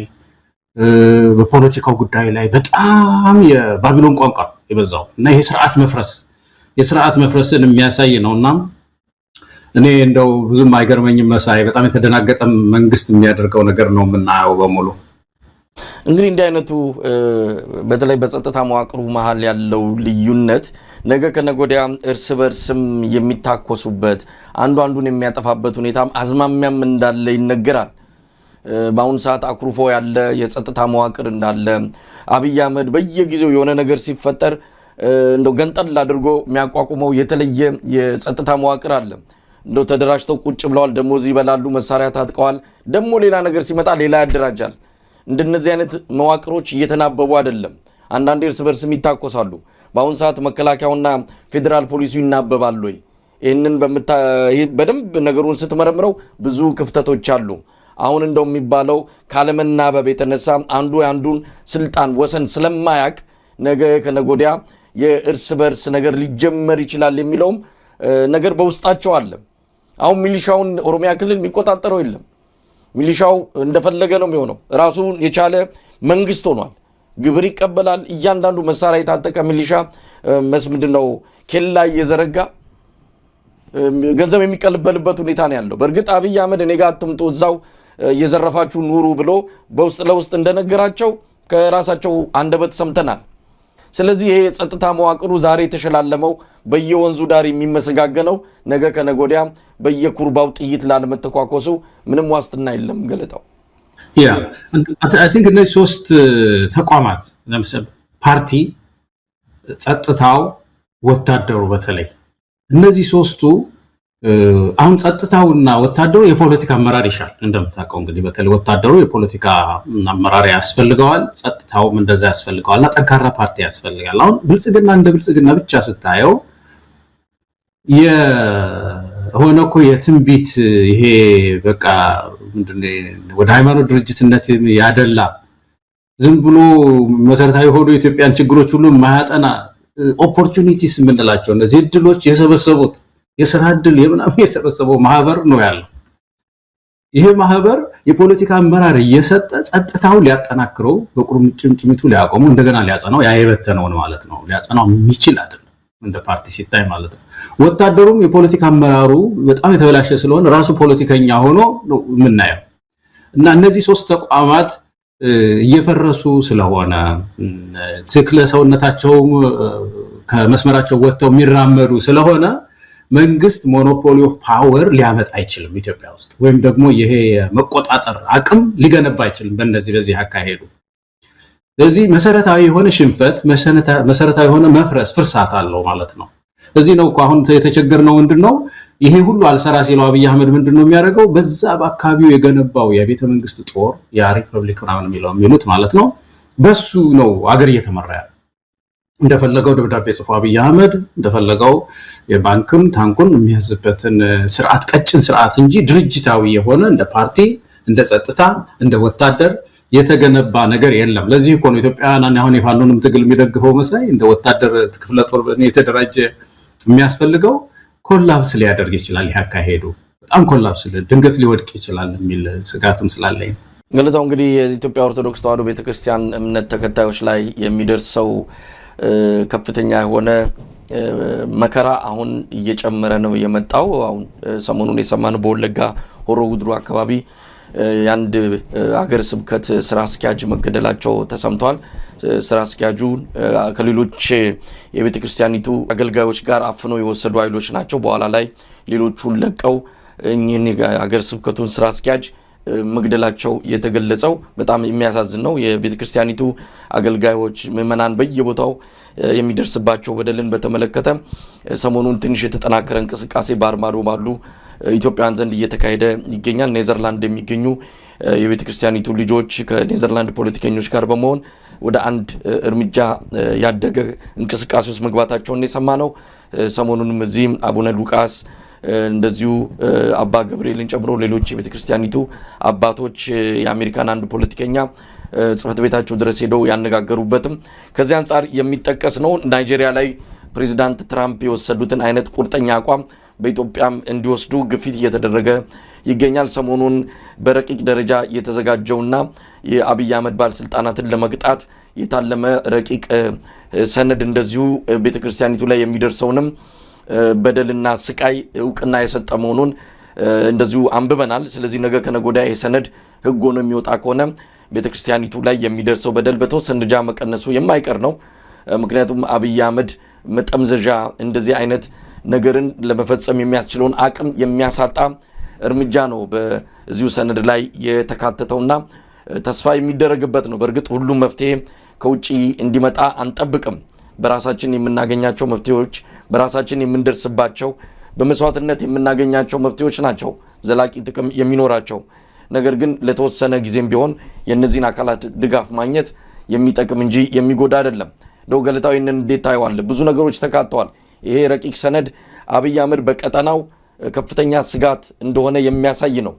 በፖለቲካው ጉዳይ ላይ በጣም የባቢሎን ቋንቋ የበዛው እና ይሄ የስርዓት መፍረስን የሚያሳይ ነውና እኔ እንደው ብዙም አይገርመኝም መሳይ በጣም የተደናገጠ መንግስት የሚያደርገው ነገር ነው የምናየው በሙሉ። እንግዲህ እንዲህ አይነቱ በተለይ በጸጥታ መዋቅሩ መሃል ያለው ልዩነት ነገ ከነገ ወዲያ እርስ በርስም የሚታኮሱበት አንዱን የሚያጠፋበት ሁኔታም አዝማሚያም እንዳለ ይነገራል። በአሁኑ ሰዓት አኩርፎ ያለ የጸጥታ መዋቅር እንዳለ አብይ አህመድ በየጊዜው የሆነ ነገር ሲፈጠር እንደው ገንጠል አድርጎ የሚያቋቁመው የተለየ የጸጥታ መዋቅር አለ። እንደው ተደራጅተው ቁጭ ብለዋል፣ ደሞዝ ይበላሉ፣ መሳሪያ ታጥቀዋል፣ ደግሞ ሌላ ነገር ሲመጣ ሌላ ያደራጃል። እንደነዚህ አይነት መዋቅሮች እየተናበቡ አይደለም። አንዳንዴ እርስ በርስም ይታኮሳሉ። በአሁኑ ሰዓት መከላከያውና ፌዴራል ፖሊሱ ይናበባሉ ወይ? ይህንን በደንብ ነገሩን ስትመረምረው ብዙ ክፍተቶች አሉ። አሁን እንደው የሚባለው ካለመናበብ የተነሳ አንዱ የአንዱን ስልጣን ወሰን ስለማያቅ ነገ ከነገ ወዲያ የእርስ በርስ ነገር ሊጀመር ይችላል የሚለውም ነገር በውስጣቸው አለ። አሁን ሚሊሻውን ኦሮሚያ ክልል የሚቆጣጠረው የለም። ሚሊሻው እንደፈለገ ነው የሚሆነው። ራሱን የቻለ መንግስት ሆኗል። ግብር ይቀበላል። እያንዳንዱ መሳሪያ የታጠቀ ሚሊሻ ምንድነው ኬላ እየዘረጋ ገንዘብ የሚቀበልበት ሁኔታ ነው ያለው። በእርግጥ አብይ አህመድ እኔ ጋር አትምጡ እዛው እየዘረፋችሁ ኑሩ ብሎ በውስጥ ለውስጥ እንደነገራቸው ከራሳቸው አንደበት ሰምተናል። ስለዚህ ይሄ የጸጥታ መዋቅሩ ዛሬ የተሸላለመው በየወንዙ ዳር የሚመሰጋገነው ነገ ከነገ ወዲያ በየኩርባው ጥይት ላለመተኳኮሱ ምንም ዋስትና የለም። ገለጣው I think እነዚህ ሶስት ተቋማት ለምሳሌ ፓርቲ፣ ጸጥታው፣ ወታደሩ በተለይ እነዚህ ሶስቱ አሁን ጸጥታውና ወታደሩ የፖለቲካ አመራር ይሻል። እንደምታውቀው እንግዲህ በተለይ ወታደሩ የፖለቲካ አመራር ያስፈልገዋል፣ ጸጥታውም እንደዛ ያስፈልገዋልና ጠንካራ ፓርቲ ያስፈልጋል። አሁን ብልጽግና እንደ ብልጽግና ብቻ ስታየው የሆነ እኮ የትንቢት ይሄ በቃ ምንድነው ወደ ሃይማኖት ድርጅትነት ያደላ ዝም ብሎ መሰረታዊ ሆዶ የኢትዮጵያን ችግሮች ሁሉ ማያጠና ኦፖርቹኒቲስ የምንላቸው እነዚህ እድሎች የሰበሰቡት የሥራ እድል የምናምን የሰበሰበው ማህበር ነው ያለው። ይሄ ማህበር የፖለቲካ አመራር እየሰጠ ጸጥታው ሊያጠናክረው በቁርጭምጭሚቱ ሊያቆመው እንደገና ሊያጸናው ያየበተነውን ማለት ነው ሊያጸናው የሚችል አይደለም እንደ ፓርቲ ሲታይ ማለት ነው። ወታደሩም የፖለቲካ አመራሩ በጣም የተበላሸ ስለሆነ ራሱ ፖለቲከኛ ሆኖ ነው የምናየው እና እነዚህ ሶስት ተቋማት እየፈረሱ ስለሆነ ትክክለ ሰውነታቸው ከመስመራቸው ወጥተው የሚራመዱ ስለሆነ መንግስት ሞኖፖሊ ኦፍ ፓወር ሊያመጣ አይችልም ኢትዮጵያ ውስጥ ወይም ደግሞ ይሄ መቆጣጠር አቅም ሊገነባ አይችልም። በዚህ አካሄዱ ስለዚህ መሰረታዊ የሆነ ሽንፈት መሰረታዊ የሆነ መፍረስ ፍርሳት አለው ማለት ነው። እዚህ ነው አሁን የተቸገርነው ምንድነው ይሄ ሁሉ አልሰራ ሲለው አብይ አህመድ ምንድነው የሚያደርገው በዛ በአካባቢው የገነባው የቤተ መንግስት ጦር ያ ሪፐብሊክ ምናምን የሚሉት ማለት ነው በሱ ነው አገር እየተመራ ያለው እንደፈለገው ደብዳቤ ጽፎ አብይ አህመድ እንደፈለገው የባንክም ታንኩን የሚያዝበትን ስርዓት ቀጭን ስርዓት እንጂ ድርጅታዊ የሆነ እንደ ፓርቲ እንደ ጸጥታ እንደ ወታደር የተገነባ ነገር የለም። ለዚህ እኮ ነው ኢትዮጵያውያን አሁን የፋኖንም ትግል የሚደግፈው መሳይ እንደ ወታደር ክፍለ ጦር የተደራጀ የሚያስፈልገው ኮላፕስ ሊያደርግ ይችላል ያካሄዱ በጣም ኮላፕስ ድንገት ሊወድቅ ይችላል የሚል ስጋትም ስላለኝ ገለታው እንግዲህ የኢትዮጵያ ኦርቶዶክስ ተዋሕዶ ቤተክርስቲያን እምነት ተከታዮች ላይ የሚደርሰው ከፍተኛ የሆነ መከራ አሁን እየጨመረ ነው የመጣው። አሁን ሰሞኑን የሰማነው በወለጋ ሆሮ ጉድሩ አካባቢ የአንድ ሀገር ስብከት ስራ አስኪያጅ መገደላቸው ተሰምቷል። ስራ አስኪያጁ ከሌሎች የቤተ ክርስቲያኒቱ አገልጋዮች ጋር አፍነው የወሰዱ ኃይሎች ናቸው። በኋላ ላይ ሌሎቹን ለቀው እኚህን ሀገር ስብከቱን ስራ አስኪያጅ መግደላቸው የተገለጸው በጣም የሚያሳዝን ነው። የቤተ ክርስቲያኒቱ አገልጋዮች ምዕመናን በየቦታው የሚደርስባቸው በደልን በተመለከተ ሰሞኑን ትንሽ የተጠናከረ እንቅስቃሴ በአርማዶ ባሉ ኢትዮጵያውያን ዘንድ እየተካሄደ ይገኛል። ኔዘርላንድ የሚገኙ የቤተ ክርስቲያኒቱ ልጆች ከኔዘርላንድ ፖለቲከኞች ጋር በመሆን ወደ አንድ እርምጃ ያደገ እንቅስቃሴ ውስጥ መግባታቸውን የሰማነው። ሰሞኑንም እዚህም አቡነ ሉቃስ እንደዚሁ አባ ገብርኤልን ጨምሮ ሌሎች የቤተ ክርስቲያኒቱ አባቶች የአሜሪካን አንድ ፖለቲከኛ ጽፈት ቤታቸው ድረስ ሄደው ያነጋገሩበትም ከዚህ አንጻር የሚጠቀስ ነው። ናይጄሪያ ላይ ፕሬዚዳንት ትራምፕ የወሰዱትን አይነት ቁርጠኛ አቋም በኢትዮጵያም እንዲወስዱ ግፊት እየተደረገ ይገኛል። ሰሞኑን በረቂቅ ደረጃ የተዘጋጀውና የአብይ አህመድ ባለስልጣናትን ለመቅጣት የታለመ ረቂቅ ሰነድ እንደዚሁ ቤተክርስቲያኒቱ ላይ የሚደርሰውንም በደልና ስቃይ እውቅና የሰጠ መሆኑን እንደዚሁ አንብበናል። ስለዚህ ነገ ከነገ ወዲያ የሰነድ ህግ ሆኖ የሚወጣ ከሆነ ቤተክርስቲያኒቱ ላይ የሚደርሰው በደል በተወሰነ ደረጃ መቀነሱ የማይቀር ነው። ምክንያቱም አብይ አህመድ መጠምዘዣ እንደዚህ አይነት ነገርን ለመፈጸም የሚያስችለውን አቅም የሚያሳጣ እርምጃ ነው በዚሁ ሰነድ ላይ የተካተተውና ተስፋ የሚደረግበት ነው። በእርግጥ ሁሉም መፍትሄ ከውጪ እንዲመጣ አንጠብቅም። በራሳችን የምናገኛቸው መፍትሄዎች በራሳችን የምንደርስባቸው በመስዋዕትነት የምናገኛቸው መፍትሄዎች ናቸው ዘላቂ ጥቅም የሚኖራቸው። ነገር ግን ለተወሰነ ጊዜም ቢሆን የነዚህን አካላት ድጋፍ ማግኘት የሚጠቅም እንጂ የሚጎዳ አይደለም። ገለታዊንን እንዴት ታየዋለህ? ብዙ ነገሮች ተካተዋል። ይሄ ረቂቅ ሰነድ አብይ አህመድ በቀጠናው ከፍተኛ ስጋት እንደሆነ የሚያሳይ ነው።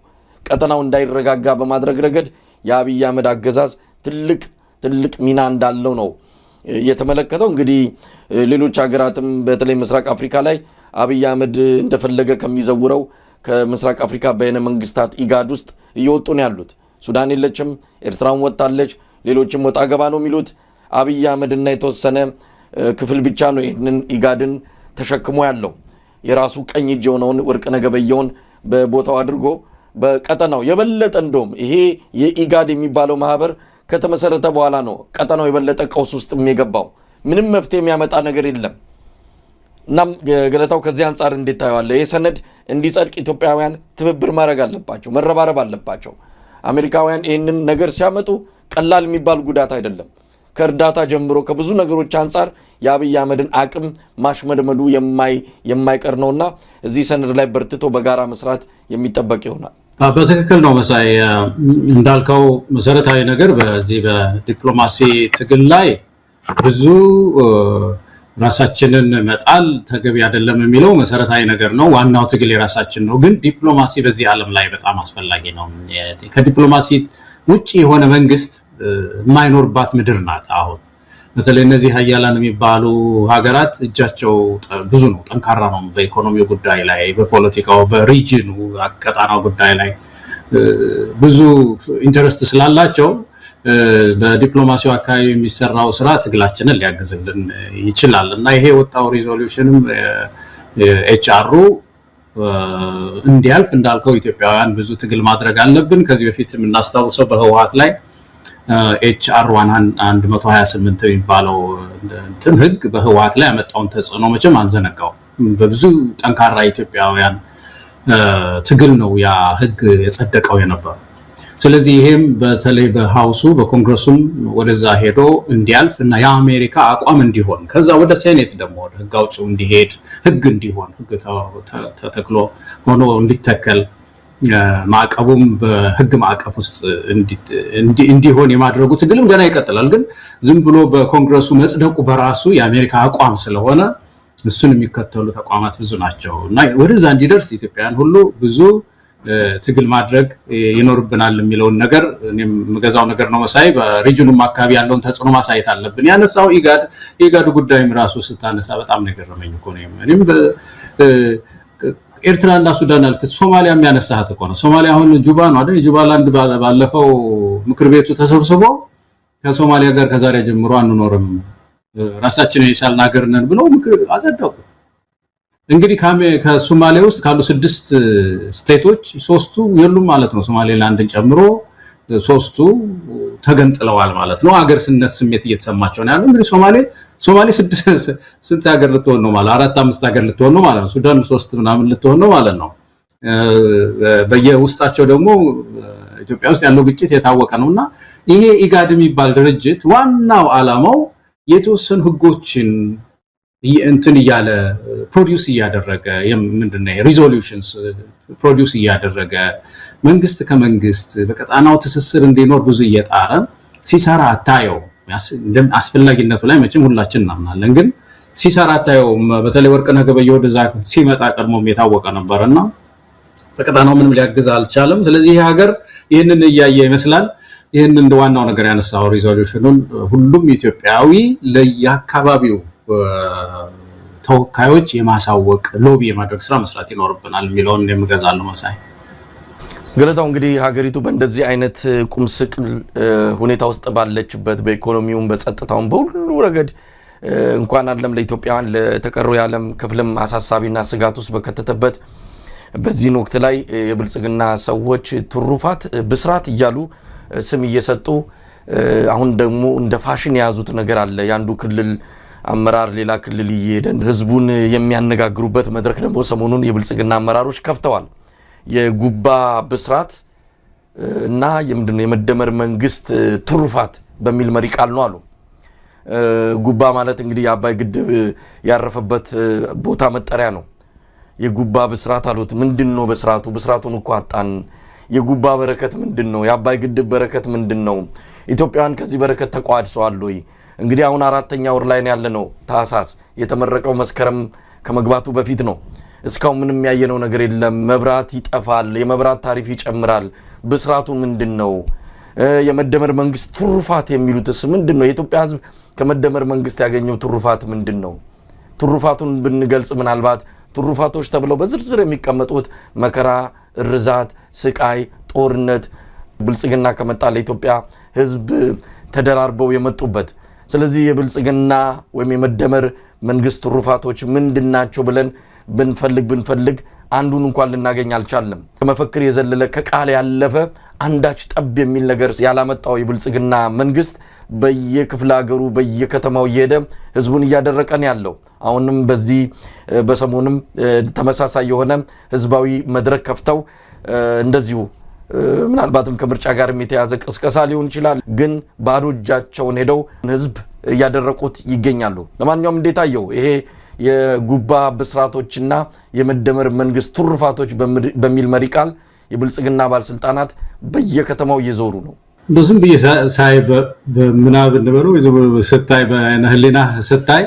ቀጠናው እንዳይረጋጋ በማድረግ ረገድ የአብይ አህመድ አገዛዝ ትልቅ ሚና እንዳለው ነው የተመለከተው። እንግዲህ ሌሎች ሀገራትም በተለይ ምስራቅ አፍሪካ ላይ አብይ አህመድ እንደፈለገ ከሚዘውረው ከምስራቅ አፍሪካ በይነ መንግስታት ኢጋድ ውስጥ እየወጡ ነው ያሉት። ሱዳን የለችም፣ ኤርትራም ወጣለች፣ ሌሎችም ወጣ ገባ ነው የሚሉት። አብይ አህመድና የተወሰነ ክፍል ብቻ ነው ይህንን ኢጋድን ተሸክሞ ያለው። የራሱ ቀኝ እጅ የሆነውን ወርቅነህ ገበየሁን በቦታው አድርጎ በቀጠናው የበለጠ እንደውም ይሄ የኢጋድ የሚባለው ማህበር ከተመሰረተ በኋላ ነው ቀጠናው የበለጠ ቀውስ ውስጥ የሚገባው። ምንም መፍትሄ የሚያመጣ ነገር የለም። እናም ገለታው ከዚህ አንጻር እንዴት ታየዋለህ? ይህ ሰነድ እንዲጸድቅ ኢትዮጵያውያን ትብብር ማድረግ አለባቸው፣ መረባረብ አለባቸው። አሜሪካውያን ይህንን ነገር ሲያመጡ ቀላል የሚባል ጉዳት አይደለም። ከእርዳታ ጀምሮ ከብዙ ነገሮች አንጻር የአብይ አህመድን አቅም ማሽመድመዱ የማይቀር ነውና እዚህ ሰነድ ላይ በርትቶ በጋራ መስራት የሚጠበቅ ይሆናል። በትክክል ነው መሳይ እንዳልከው መሰረታዊ ነገር በዚህ በዲፕሎማሲ ትግል ላይ ብዙ ራሳችንን መጣል ተገቢ አይደለም የሚለው መሰረታዊ ነገር ነው። ዋናው ትግል የራሳችን ነው። ግን ዲፕሎማሲ በዚህ ዓለም ላይ በጣም አስፈላጊ ነው። ከዲፕሎማሲ ውጪ የሆነ መንግስት የማይኖርባት ምድር ናት። አሁን በተለይ እነዚህ ሀያላን የሚባሉ ሀገራት እጃቸው ብዙ ነው፣ ጠንካራ ነው። በኢኮኖሚው ጉዳይ ላይ፣ በፖለቲካው፣ በሪጅኑ አቀጣናው ጉዳይ ላይ ብዙ ኢንተረስት ስላላቸው በዲፕሎማሲው አካባቢ የሚሰራው ስራ ትግላችንን ሊያግዝልን ይችላል እና ይሄ የወጣው ሪዞሉሽንም ኤችአሩ እንዲያልፍ እንዳልከው ኢትዮጵያውያን ብዙ ትግል ማድረግ አለብን። ከዚህ በፊት የምናስታውሰው በህወሓት ላይ ኤችአር 128 የሚባለው እንትን ህግ በህወሓት ላይ ያመጣውን ተጽዕኖ መቼም አንዘነጋው። በብዙ ጠንካራ ኢትዮጵያውያን ትግል ነው ያ ህግ የጸደቀው የነበረው። ስለዚህ ይሄም በተለይ በሃውሱ በኮንግረሱም ወደዛ ሄዶ እንዲያልፍ እና የአሜሪካ አቋም እንዲሆን ከዛ ወደ ሴኔት ደግሞ ወደ ህግ አውጪው እንዲሄድ ህግ እንዲሆን ህግ ተተክሎ ሆኖ እንዲተከል ማዕቀቡም በህግ ማዕቀፍ ውስጥ እንዲሆን የማድረጉ ትግልም ገና ይቀጥላል። ግን ዝም ብሎ በኮንግረሱ መጽደቁ በራሱ የአሜሪካ አቋም ስለሆነ እሱን የሚከተሉ ተቋማት ብዙ ናቸው እና ወደዛ እንዲደርስ ኢትዮጵያውያን ሁሉ ብዙ ትግል ማድረግ ይኖርብናል የሚለውን ነገር እኔም መገዛው ነገር ነው መሳይ በሪጅኑም አካባቢ ያለውን ተጽዕኖ ማሳየት አለብን። ያነሳው ኢጋድ ጉዳይም ራሱ ስታነሳ በጣም ነገረመኝ እኮ ነው። እኔም ኤርትራና ሱዳን አልክ ሶማሊያም ያነሳሃት እኮ ነው። ሶማሊያ አሁን ጁባ ነው አይደል? ጁባላንድ ባለፈው ምክር ቤቱ ተሰብስቦ ከሶማሊያ ጋር ከዛሬ ጀምሮ አንኖርም ራሳችንን የቻልን ሀገር ነን ብለው ምክር አጸደቁ። እንግዲህ ከሶማሊያ ውስጥ ካሉ 6 ስቴቶች 3ቱ የሉም ማለት ነው። ሶማሌላንድን ጨምሮ 3ቱ ተገንጥለዋል ማለት ነው። ሀገርነት ስሜት እየተሰማቸው ነው ያለው። እንግዲህ ሶማሌ 6 ስንት ሀገር ልትሆን ነው ማለት 4-5 ሀገር ልትሆን ነው ማለት ነው። ሱዳን 3 ምናምን ልትሆን ነው ማለት ነው። በየውስጣቸው ደግሞ ኢትዮጵያ ውስጥ ያለው ግጭት የታወቀ ነውና ይሄ ኢጋድ የሚባል ድርጅት ዋናው ዓላማው የተወሰኑ ህጎችን እንትን እያለ ፕሮዲዩስ እያደረገ ምንድነው ሪዞሉሽንስ ፕሮዲዩስ እያደረገ መንግስት ከመንግስት በቀጣናው ትስስር እንዲኖር ብዙ እየጣረ ሲሰራ አታየው። አስፈላጊነቱ ላይ መቼም ሁላችን እናምናለን፣ ግን ሲሰራ አታየው። በተለይ ወርቅነህ ገበየሁ ወደዛ ሲመጣ ቀድሞም የታወቀ ነበርና በቀጣናው ምንም ሊያግዝ አልቻለም። ስለዚህ ይሄ ሀገር ይህንን እያየ ይመስላል። ይህንን እንደ ዋናው ነገር ያነሳው ሪዞሉሽኑን ሁሉም ኢትዮጵያዊ ለየአካባቢው ተወካዮች የማሳወቅ ሎቢ የማድረግ ስራ መስራት ይኖርብናል የሚለውን እንደምገዛለው መሳይ ገለታው። እንግዲህ ሀገሪቱ በእንደዚህ አይነት ቁምስቅል ሁኔታ ውስጥ ባለችበት በኢኮኖሚውም በጸጥታውም በሁሉ ረገድ እንኳን አይደለም ለኢትዮጵያውያን ለተቀረው የዓለም ክፍልም አሳሳቢና ስጋት ውስጥ በከተተበት በዚህ ወቅት ላይ የብልጽግና ሰዎች ትሩፋት ብስራት እያሉ ስም እየሰጡ አሁን ደግሞ እንደ ፋሽን የያዙት ነገር አለ። ያንዱ ክልል አመራር ሌላ ክልል እየሄደን ህዝቡን የሚያነጋግሩበት መድረክ ደግሞ ሰሞኑን የብልጽግና አመራሮች ከፍተዋል። የጉባ ብስራት እና የመደመር መንግስት ትሩፋት በሚል መሪ ቃል ነው አሉ። ጉባ ማለት እንግዲህ የአባይ ግድብ ያረፈበት ቦታ መጠሪያ ነው። የጉባ ብስራት አሉት። ምንድነው ብስራቱ? ብስራቱን እኮ አጣን። የጉባ በረከት ምንድነው? የአባይ ግድብ በረከት ምንድነው? ኢትዮጵያውያን ከዚህ በረከት ተቋድሰዋል ወይ? እንግዲህ አሁን 4ኛ ወር ላይ ያለነው ታህሳስ የተመረቀው መስከረም ከመግባቱ በፊት ነው። እስካሁን ምንም ያየነው ነገር የለም። መብራት ይጠፋል፣ የመብራት ታሪፍ ይጨምራል። ብስራቱ ምንድነው? የመደመር መንግስት ትሩፋት የሚሉትስ ምንድነው? የኢትዮጵያ ህዝብ ከመደመር መንግስት ያገኘው ትሩፋት ምንድነው? ትሩፋቱን ብንገልጽ ምናልባት ትሩፋቶች ተብለው በዝርዝር የሚቀመጡት መከራ፣ ርዛት፣ ስቃይ፣ ጦርነት ብልጽግና ከመጣ ለኢትዮጵያ ህዝብ ተደራርበው የመጡበት። ስለዚህ የብልጽግና ወይም የመደመር መንግስት ትሩፋቶች ምንድናቸው ብለን ብንፈልግ አንዱን እንኳን ልናገኝ አልቻለም። ከመፈክር የዘለለ ከቃል ያለፈ አንዳች ጠብ የሚል ነገር ያላመጣው የብልጽግና መንግስት በየክፍለ ሀገሩ በየከተማው እየሄደ ህዝቡን እያደረቀን ያለው። አሁንም በዚህ በሰሞኑም ተመሳሳይ የሆነ ህዝባዊ መድረክ ከፍተው እንደዚሁ ምናልባትም ከምርጫ ጋር የተያዘ ቅስቀሳ ሊሆን ይችላል፣ ግን ባዶ እጃቸውን ሄደው ህዝብ እያደረቁት ይገኛሉ። ለማንኛውም እንዴት አየው ይሄ የጉባ ብስራቶችና የመደመር መንግስት ትሩፋቶች በሚል መሪ ቃል የብልጽግና ባለስልጣናት በየከተማው እየዞሩ ነው። እንደዚህም ሳይ በምናብ እንደበለው ስታይ በነህሊና ስታይ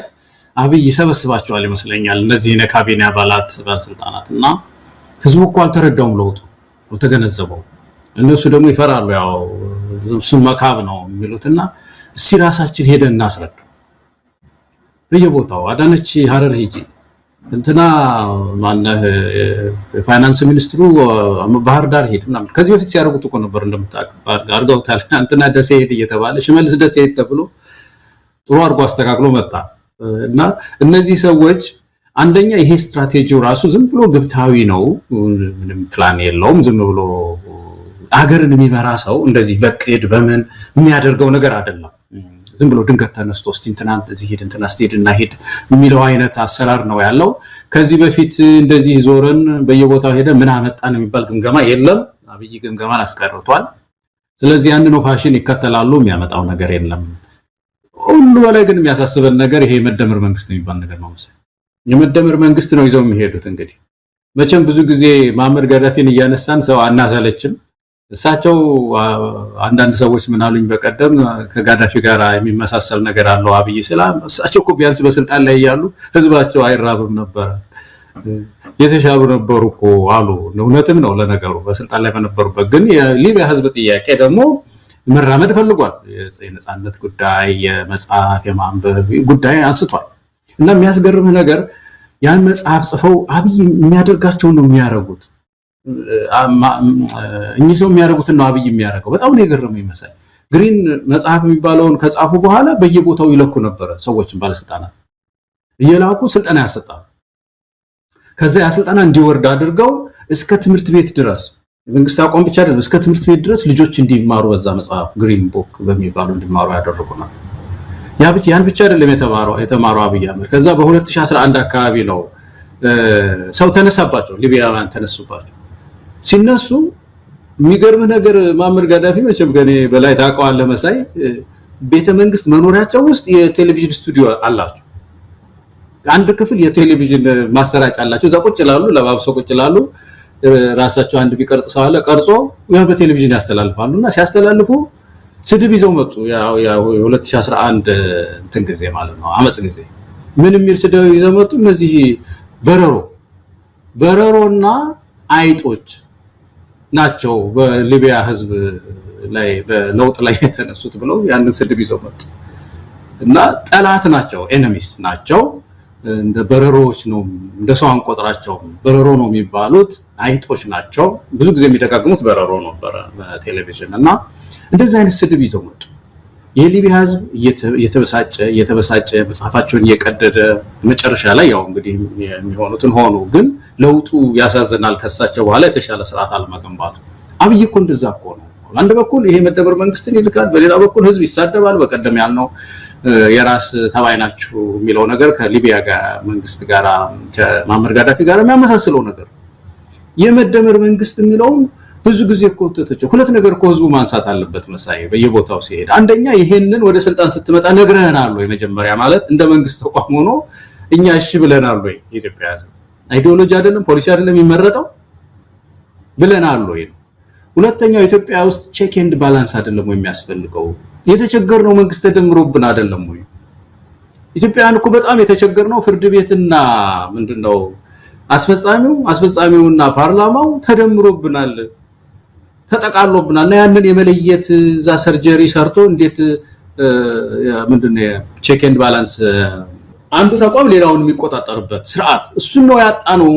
አብይ ይሰበስባቸዋል ይመስለኛል እነዚህ የካቢኔ አባላት ባለስልጣናት እና ህዝቡ እኮ አልተረዳውም፣ ለውጡ አልተገነዘበው። እነሱ ደግሞ ይፈራሉ፣ ያው እሱን መካብ ነው የሚሉትና እስቲ ራሳችን ሄደን እናስረዳ። በየቦታው አዳነች ሀረር ሄጂ እንትና ማነህ የፋይናንስ ሚኒስትሩ ባህር ዳር ሄድና ከዚህ በፊት ሲያደርጉት እኮ ነበር እንደምታውቀው አድርገውታል። እንትና ደሴ ሄድ እየተባለ ሽመልስ ደሴ ሄድ ተብሎ ጥሩ አድርጎ አስተካክሎ መጣ እና እነዚህ ሰዎች አንደኛ ይሄ ስትራቴጂው ራሱ ዝም ብሎ ግብታዊ ነው፣ ምንም ፕላን የለውም። ዝም ብሎ አገርን የሚመራ ሰው እንደዚህ በቅድ በምን የሚያደርገው ነገር አይደለም። ዝም ብሎ ድንገት ተነስቶ እስቲ እንትና እዚህ ሄድ እንትና ሄድና ሄድ የሚለው አይነት አሰራር ነው ያለው። ከዚህ በፊት እንደዚህ ዞረን በየቦታው ሄደ ምን አመጣን የሚባል ግምገማ የለም። አብይ ግምገማን አስቀርቷል። ስለዚህ ያን ነው ፋሽን ይከተላሉ፣ የሚያመጣው ነገር የለም። ሁሉ በላይ ግን የሚያሳስበን ነገር ይሄ የመደመር መንግስት የሚባል ነገር ነው። የመደመር መንግስት ነው ይዘው የሚሄዱት። እንግዲህ መቼም ብዙ ጊዜ መሐመድ ጋዳፊን እያነሳን ሰው አናሰለችም። እሳቸው አንዳንድ ሰዎች ምን አሉኝ በቀደም ከጋዳፊ ጋር የሚመሳሰል ነገር አለው አብይ እሳቸው እኮ ቢያንስ በስልጣን ላይ ያሉ ህዝባቸው አይራብም ነበር የተሻሉ ነበሩ እኮ አሉ። እውነትም ነው ለነገሩ በስልጣን ላይ በነበሩበት። ግን የሊቢያ ህዝብ ጥያቄ ደግሞ መራመድ ፈልጓል። የነጻነት ጉዳይ፣ የመጽሐፍ የማንበብ ጉዳይ አንስቷል። እና የሚያስገርምህ ነገር ያን መጽሐፍ ጽፈው አብይ የሚያደርጋቸው ነው የሚያደርጉት። እኚህ ሰው የሚያደርጉትን ነው አብይ የሚያደርገው። በጣም ነው የገረመኝ መሳይ። ግሪን መጽሐፍ የሚባለውን ከጻፉ በኋላ በየቦታው ይለኩ ነበረ። ሰዎችን ባለስልጣናት እየላኩ ስልጠና ያሰጣሉ። ከዛ ያ ስልጠና እንዲወርድ አድርገው እስከ ትምህርት ቤት ድረስ መንግስት አቋም ብቻ አይደለም እስከ ትምህርት ቤት ድረስ ልጆች እንዲማሩ በዛ መጽሐፍ ግሪን ቡክ በሚባለው እንዲማሩ ያደረጉና ያን ብቻ አይደለም የተማረው አብይ አህመድ። ከዛ በ2011 አካባቢ ነው ሰው ተነሳባቸው፣ ሊቢያውያን ተነሱባቸው። ሲነሱ የሚገርም ነገር መሐመድ ጋዳፊ መቼም ከኔ በላይ ታውቀዋለህ መሳይ፣ ቤተ መንግስት መኖሪያቸው ውስጥ የቴሌቪዥን ስቱዲዮ አላቸው። አንድ ክፍል የቴሌቪዥን ማሰራጫ አላቸው። እዛ ቁጭ ይላሉ፣ ለባብሰው ቁጭ ይላሉ። ራሳቸው አንድ ቢቀርጽ ሰው አለ ቀርጾ ያ በቴሌቪዥን ያስተላልፋሉና ሲያስተላልፉ ስድብ ይዘው መጡ። ያው 2011 እንትን ጊዜ ማለት ነው አመጽ ጊዜ ምን የሚል ስድብ ይዘው መጡ። እነዚህ በረሮና አይጦች ናቸው በሊቢያ ህዝብ ላይ በለውጥ ላይ የተነሱት ብለው ያንን ስድብ ይዘው መጡ እና ጠላት ናቸው፣ ኤነሚስ ናቸው። እንደ በረሮዎች ነው፣ እንደ ሰው አንቆጥራቸው። በረሮ ነው የሚባሉት፣ አይጦች ናቸው። ብዙ ጊዜ የሚደጋግሙት በረሮ ነው በቴሌቪዥን እና እንደዚህ አይነት ስድብ ይዘው መጡ። የሊቢያ ህዝብ እየተበሳጨ መጽሐፋቸውን እየቀደደ መጨረሻ ላይ ያው እንግዲህ የሚሆኑትን ሆኑ። ግን ለውጡ ያሳዝናል። ከሳቸው በኋላ የተሻለ ስርዓት አለመገንባቱ። አብይ እኮ እንደዛ እኮ ነው። አንድ በኩል ይሄ መደመር መንግስትን ይልካል፣ በሌላ በኩል ህዝብ ይሳደባል። በቀደም ያልነው የራስ ተባይ ናችሁ የሚለው ነገር ከሊቢያ ጋር መንግስት ጋር ከመሐመድ ጋዳፊ ጋር የሚያመሳስለው ነገር የመደመር መንግስት የሚለው ብዙ ጊዜ እኮ ሁለት ነገር እኮ ህዝቡ ማንሳት አለበት መሳይ በየቦታው ሲሄድ። አንደኛ ይሄንን ወደ ስልጣን ስትመጣ ነግረህናል ወይ? መጀመሪያ ማለት እንደ መንግስት ተቋም ሆኖ እኛ እሺ ብለናል ወይ? የኢትዮጵያ ህዝብ አይዲዮሎጂ አይደለም ፖሊሲ አይደለም የሚመረጠው ብለናል ወይ? ሁለተኛው ኢትዮጵያ ውስጥ ቼክ ኤንድ ባላንስ አይደለም ወይ የሚያስፈልገው? የተቸገርነው መንግስት ተደምሮብን አይደለም ወይ? ኢትዮጵያን እኮ በጣም የተቸገርነው ፍርድ ቤትና ምንድነው አስፈጻሚውና ፓርላማው ተደምሮብናል፣ ተጠቃሎብናል። እና ያንን የመለየት ዛ ሰርጀሪ ሰርቶ እንዴት ምንድነው ቼክ ኤንድ ባላንስ አንዱ ተቋም ሌላውን የሚቆጣጠርበት ስርዓት እሱ ነው ያጣነው።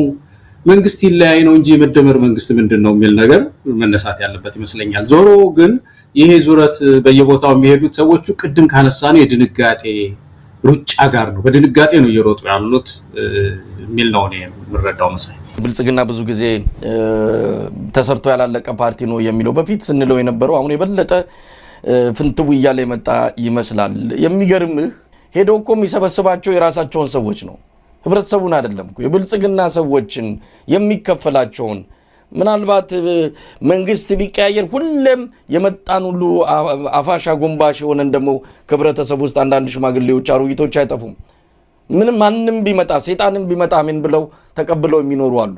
መንግስት ይለያይ ነው እንጂ የመደመር መንግስት ምንድነው የሚል ነገር መነሳት ያለበት ይመስለኛል። ዞሮ ግን ይሄ ዙረት በየቦታው የሚሄዱት ሰዎቹ ቅድም ካነሳነው የድንጋጤ ሩጫ ጋር ነው። በድንጋጤ ነው እየሮጡ ያሉት የሚል ነው እኔ የምረዳው መሳይ። ብልጽግና ብዙ ጊዜ ተሰርቶ ያላለቀ ፓርቲ ነው የሚለው በፊት ስንለው የነበረው አሁን የበለጠ ፍንትው እያለ የመጣ ይመስላል። የሚገርምህ ሄደው እኮ የሚሰበስባቸው የራሳቸውን ሰዎች ነው፣ ህብረተሰቡን አይደለም እኮ። የብልጽግና ሰዎችን የሚከፈላቸውን ምናልባት መንግስት ቢቀያየር ሁሌም የመጣን ሁሉ አፋሻ ጎንባሽ የሆነን ደግሞ ከህብረተሰቡ ውስጥ አንዳንድ ሽማግሌዎች አሮጊቶች አይጠፉም። ምንም ማንም ቢመጣ ሰይጣንም ቢመጣ ምን ብለው ተቀብለው የሚኖሩ አሉ።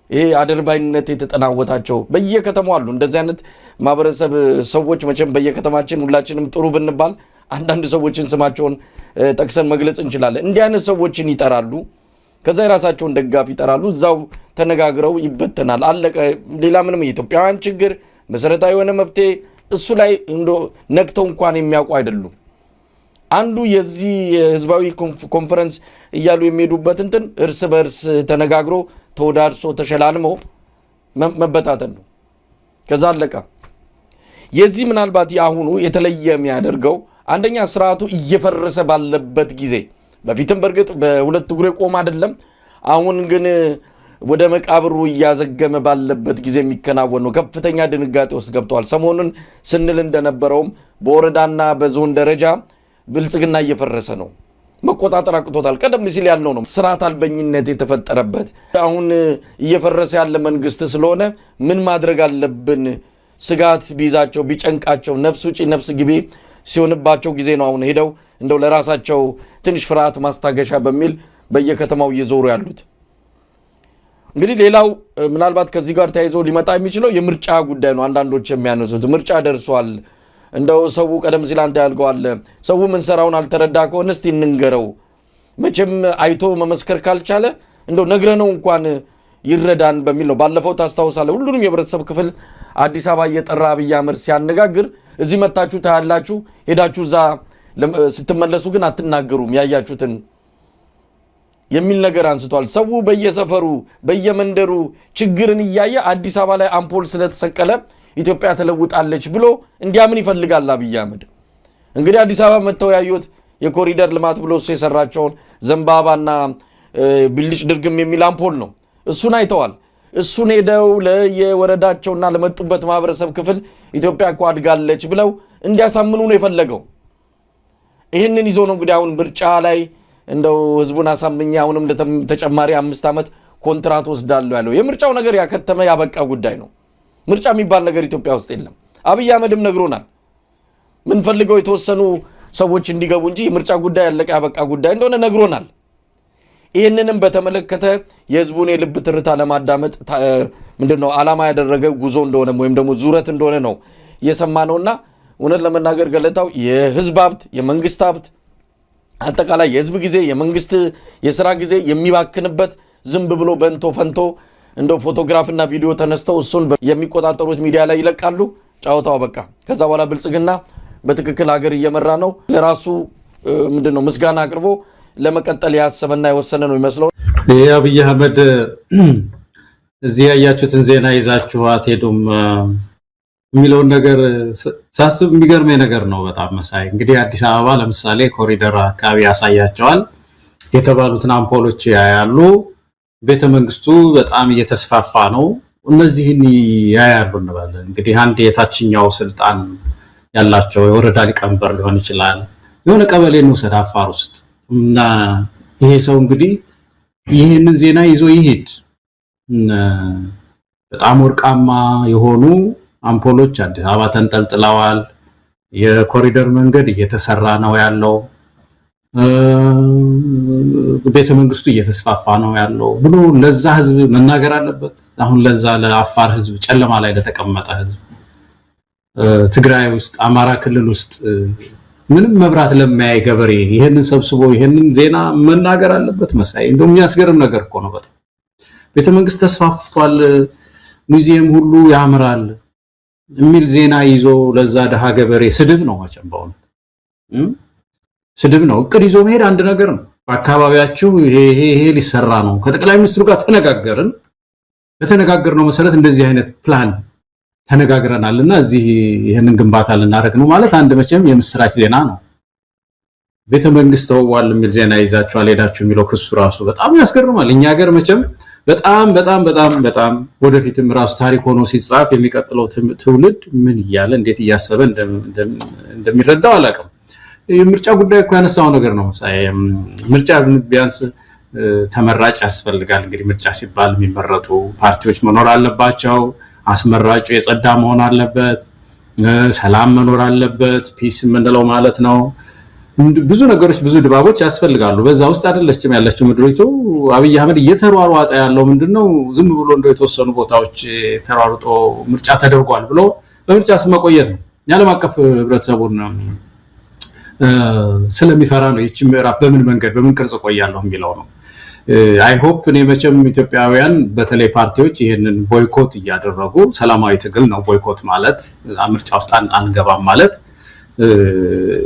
ይሄ አድርባይነት የተጠናወታቸው በየከተማው አሉ። እንደዚህ አይነት ማህበረሰብ ሰዎች መቼም በየከተማችን ሁላችንም ጥሩ ብንባል አንዳንድ ሰዎችን ስማቸውን ጠቅሰን መግለጽ እንችላለን። እንዲህ አይነት ሰዎችን ይጠራሉ፣ ከዛ የራሳቸውን ደጋፊ ይጠራሉ፣ እዛው ተነጋግረው ይበተናል፣ አለቀ። ሌላ ምንም የኢትዮጵያውያን ችግር መሰረታዊ የሆነ መፍትሄ እሱ ላይ ነክተው እንኳን የሚያውቁ አይደሉም። አንዱ የዚህ የህዝባዊ ኮንፈረንስ እያሉ የሚሄዱበት እንትን እርስ በእርስ ተነጋግሮ ተወዳድሶ ተሸላልሞ መበታተን ነው። ከዛ አለቀ። የዚህ ምናልባት የአሁኑ የተለየ የሚያደርገው አንደኛ ስርዓቱ እየፈረሰ ባለበት ጊዜ፣ በፊትም በእርግጥ በሁለት እግሩ ቆም አይደለም፣ አሁን ግን ወደ መቃብሩ እያዘገመ ባለበት ጊዜ የሚከናወን ነው። ከፍተኛ ድንጋጤ ውስጥ ገብተዋል። ሰሞኑን ስንል እንደነበረውም በወረዳና በዞን ደረጃ ብልጽግና እየፈረሰ ነው፣ መቆጣጠር አቅቶታል። ቀደም ሲል ያልነው ነው ስርዓት አልበኝነት የተፈጠረበት። አሁን እየፈረሰ ያለ መንግስት ስለሆነ ምን ማድረግ አለብን ስጋት ቢይዛቸው ቢጨንቃቸው ነፍስ ውጪ ነፍስ ግቢ ሲሆንባቸው ጊዜ ነው አሁን ሄደው እንደው ለራሳቸው ትንሽ ፍርሃት ማስታገሻ በሚል በየከተማው እየዞሩ ያሉት። እንግዲህ ሌላው ምናልባት ከዚህ ጋር ተያይዞ ሊመጣ የሚችለው የምርጫ ጉዳይ ነው። አንዳንዶች የሚያነሱት ምርጫ ደርሷል፣ እንደው ሰው ቀደም ሲል አንተ ያልከዋል ሰው ምን ሰራውን አልተረዳ ከሆነ እስቲ እንንገረው፣ መቼም አይቶ መመስከር ካልቻለ እንደው ነግረነው እንኳን ይረዳን በሚል ነው። ባለፈው ታስታውሳለህ ሁሉንም የህብረተሰብ ክፍል አዲስ አበባ እየጠራ አብይ አህመድ ሲያነጋግር እዚህ መታችሁ ታያላችሁ፣ ሄዳችሁ እዛ ስትመለሱ ግን አትናገሩም ያያችሁትን የሚል ነገር አንስቷል። ሰው በየሰፈሩ በየመንደሩ ችግርን እያየ አዲስ አበባ ላይ አምፖል ስለተሰቀለ ኢትዮጵያ ተለውጣለች ብሎ እንዲያምን ይፈልጋል አብይ አህመድ። እንግዲህ አዲስ አበባ መተው ያዩት የኮሪደር ልማት ብሎ እሱ የሰራቸውን ዘንባባና ብልጭ ድርግም የሚል አምፖል ነው። እሱን አይተዋል። እሱን ሄደው ለየወረዳቸውና ለመጡበት ማህበረሰብ ክፍል ኢትዮጵያ እኮ አድጋለች ብለው እንዲያሳምኑ ነው የፈለገው። ይህንን ይዞ ነው እንግዲህ አሁን ምርጫ ላይ እንደው ህዝቡን አሳምኛ አሁንም ተጨማሪ 5 ዓመት ኮንትራት ወስዳለሁ ያለው። የምርጫው ነገር ያከተመ ያበቃ ጉዳይ ነው። ምርጫ የሚባል ነገር ኢትዮጵያ ውስጥ የለም። አብይ አህመድም ነግሮናል። ምን ፈልገው የተወሰኑ ሰዎች እንዲገቡ እንጂ የምርጫ ጉዳይ ያለቀ ያበቃ ጉዳይ እንደሆነ ነግሮናል። ይህንንም በተመለከተ የህዝቡን የልብ ትርታ ለማዳመጥ ምንድነው ዓላማ ያደረገ ጉዞ እንደሆነ ወይም ደግሞ ዙረት እንደሆነ ነው እየሰማነውና እውነት ለመናገር ገለታው የህዝብ ሀብት የመንግስት ሀብት አጠቃላይ የህዝብ ጊዜ የመንግስት የሥራ ጊዜ የሚባክንበት ዝም ብሎ በንቶ ፈንቶ እንደው ፎቶግራፍና ቪዲዮ ተነስተው እሱን የሚቆጣጠሩት ሚዲያ ላይ ይለቃሉ። ጫውታው በቃ ከዛ በኋላ ብልጽግና በትክክል ሀገር እየመራ ነው ለራሱ ምንድነው ምስጋና አቅርቦ ለመቀጠል ያሰበና የወሰነ ነው የሚመስለው። አብይ አህመድ እዚህ ያያችሁትን ዜና ይዛችሁ አትሄዱም የሚለውን ነገር ሳስብ የሚገርመኝ ነገር ነው በጣም መሳይ። እንግዲህ አዲስ አበባ ለምሳሌ ኮሪደር አካባቢ ያሳያቸዋል፣ የተባሉትን አምፖሎች ያያሉ፣ ቤተ መንግስቱ በጣም እየተስፋፋ ነው። እነዚህን ያያሉ እንባለን። እንግዲህ አንድ የታችኛው ስልጣን ያላቸው የወረዳ ሊቀመንበር ሊሆን ይችላል፣ የሆነ ቀበሌ እንውሰድ አፋር ውስጥ እና ይሄ ሰው እንግዲህ ይህንን ዜና ይዞ ይሄድ። በጣም ወርቃማ የሆኑ አምፖሎች አዲስ አበባ ተንጠልጥለዋል፣ የኮሪደር መንገድ እየተሰራ ነው ያለው፣ ቤተ መንግስቱ እየተስፋፋ ነው ያለው ብሎ ለዛ ህዝብ መናገር አለበት። አሁን ለዛ ለአፋር ህዝብ ጨለማ ላይ ለተቀመጠ ህዝብ ትግራይ ውስጥ አማራ ክልል ውስጥ ምንም መብራት ለማያይ ገበሬ ይሄንን ሰብስቦ ይሄንን ዜና መናገር አለበት መሳይ። እንደው የሚያስገርም ነገር እኮ ነው በጣም። ቤተ መንግስት ተስፋፍቷል፣ ሙዚየም ሁሉ ያምራል የሚል ዜና ይዞ ለዛ ደሃ ገበሬ ስድብ ነው መቼም በእውነት ስድብ ነው። እቅድ ይዞ መሄድ አንድ ነገር ነው። በአካባቢያችሁ ይሄ ሊሰራ ነው፣ ከጠቅላይ ሚኒስትሩ ጋር ተነጋገርን፣ በተነጋገርነው መሰረት እንደዚህ አይነት ፕላን ተነጋግረናልና እዚህ ይሄንን ግንባታ ልናደርግ ነው ማለት አንድ መቼም የምስራች ዜና ነው። ቤተ መንግስት ተወዋል የሚል ዜና ይዛችኋል ሄዳችሁ የሚለው ክሱ ራሱ በጣም ያስገርማል። እኛ ሀገር መቼም በጣም በጣም በጣም በጣም ወደፊትም ራሱ ታሪክ ሆኖ ሲጻፍ የሚቀጥለው ትውልድ ምን እያለ እንዴት እያሰበ እንደሚረዳው አላውቅም። የምርጫ ጉዳይ እኮ ያነሳው ነገር ነው። ምርጫ ቢያንስ ተመራጭ ያስፈልጋል። እንግዲህ ምርጫ ሲባል የሚመረጡ ፓርቲዎች መኖር አለባቸው። አስመራጩ የጸዳ መሆን አለበት። ሰላም መኖር አለበት። ፒስ የምንለው ማለት ነው። ብዙ ነገሮች ብዙ ድባቦች ያስፈልጋሉ። በዛ ውስጥ አይደለችም ያለችው ምድሪቱ። አብይ አህመድ እየተሯሯጠ ያለው ምንድነው? ዝም ብሎ እንደው የተወሰኑ ቦታዎች ተሯሩጦ ምርጫ ተደርጓል ብሎ በምርጫ ስም መቆየት ነው። የዓለም አቀፍ ህብረተሰቡን ስለሚፈራ ነው። ይህች ምዕራፍ በምን መንገድ በምን ቅርጽ ቆያለሁ የሚለው ነው። አይ ሆፕ እኔ መቼም ኢትዮጵያውያን በተለይ ፓርቲዎች ይሄንን ቦይኮት እያደረጉ ሰላማዊ ትግል ነው ቦይኮት ማለት ምርጫ ውስጥ አንገባም ማለት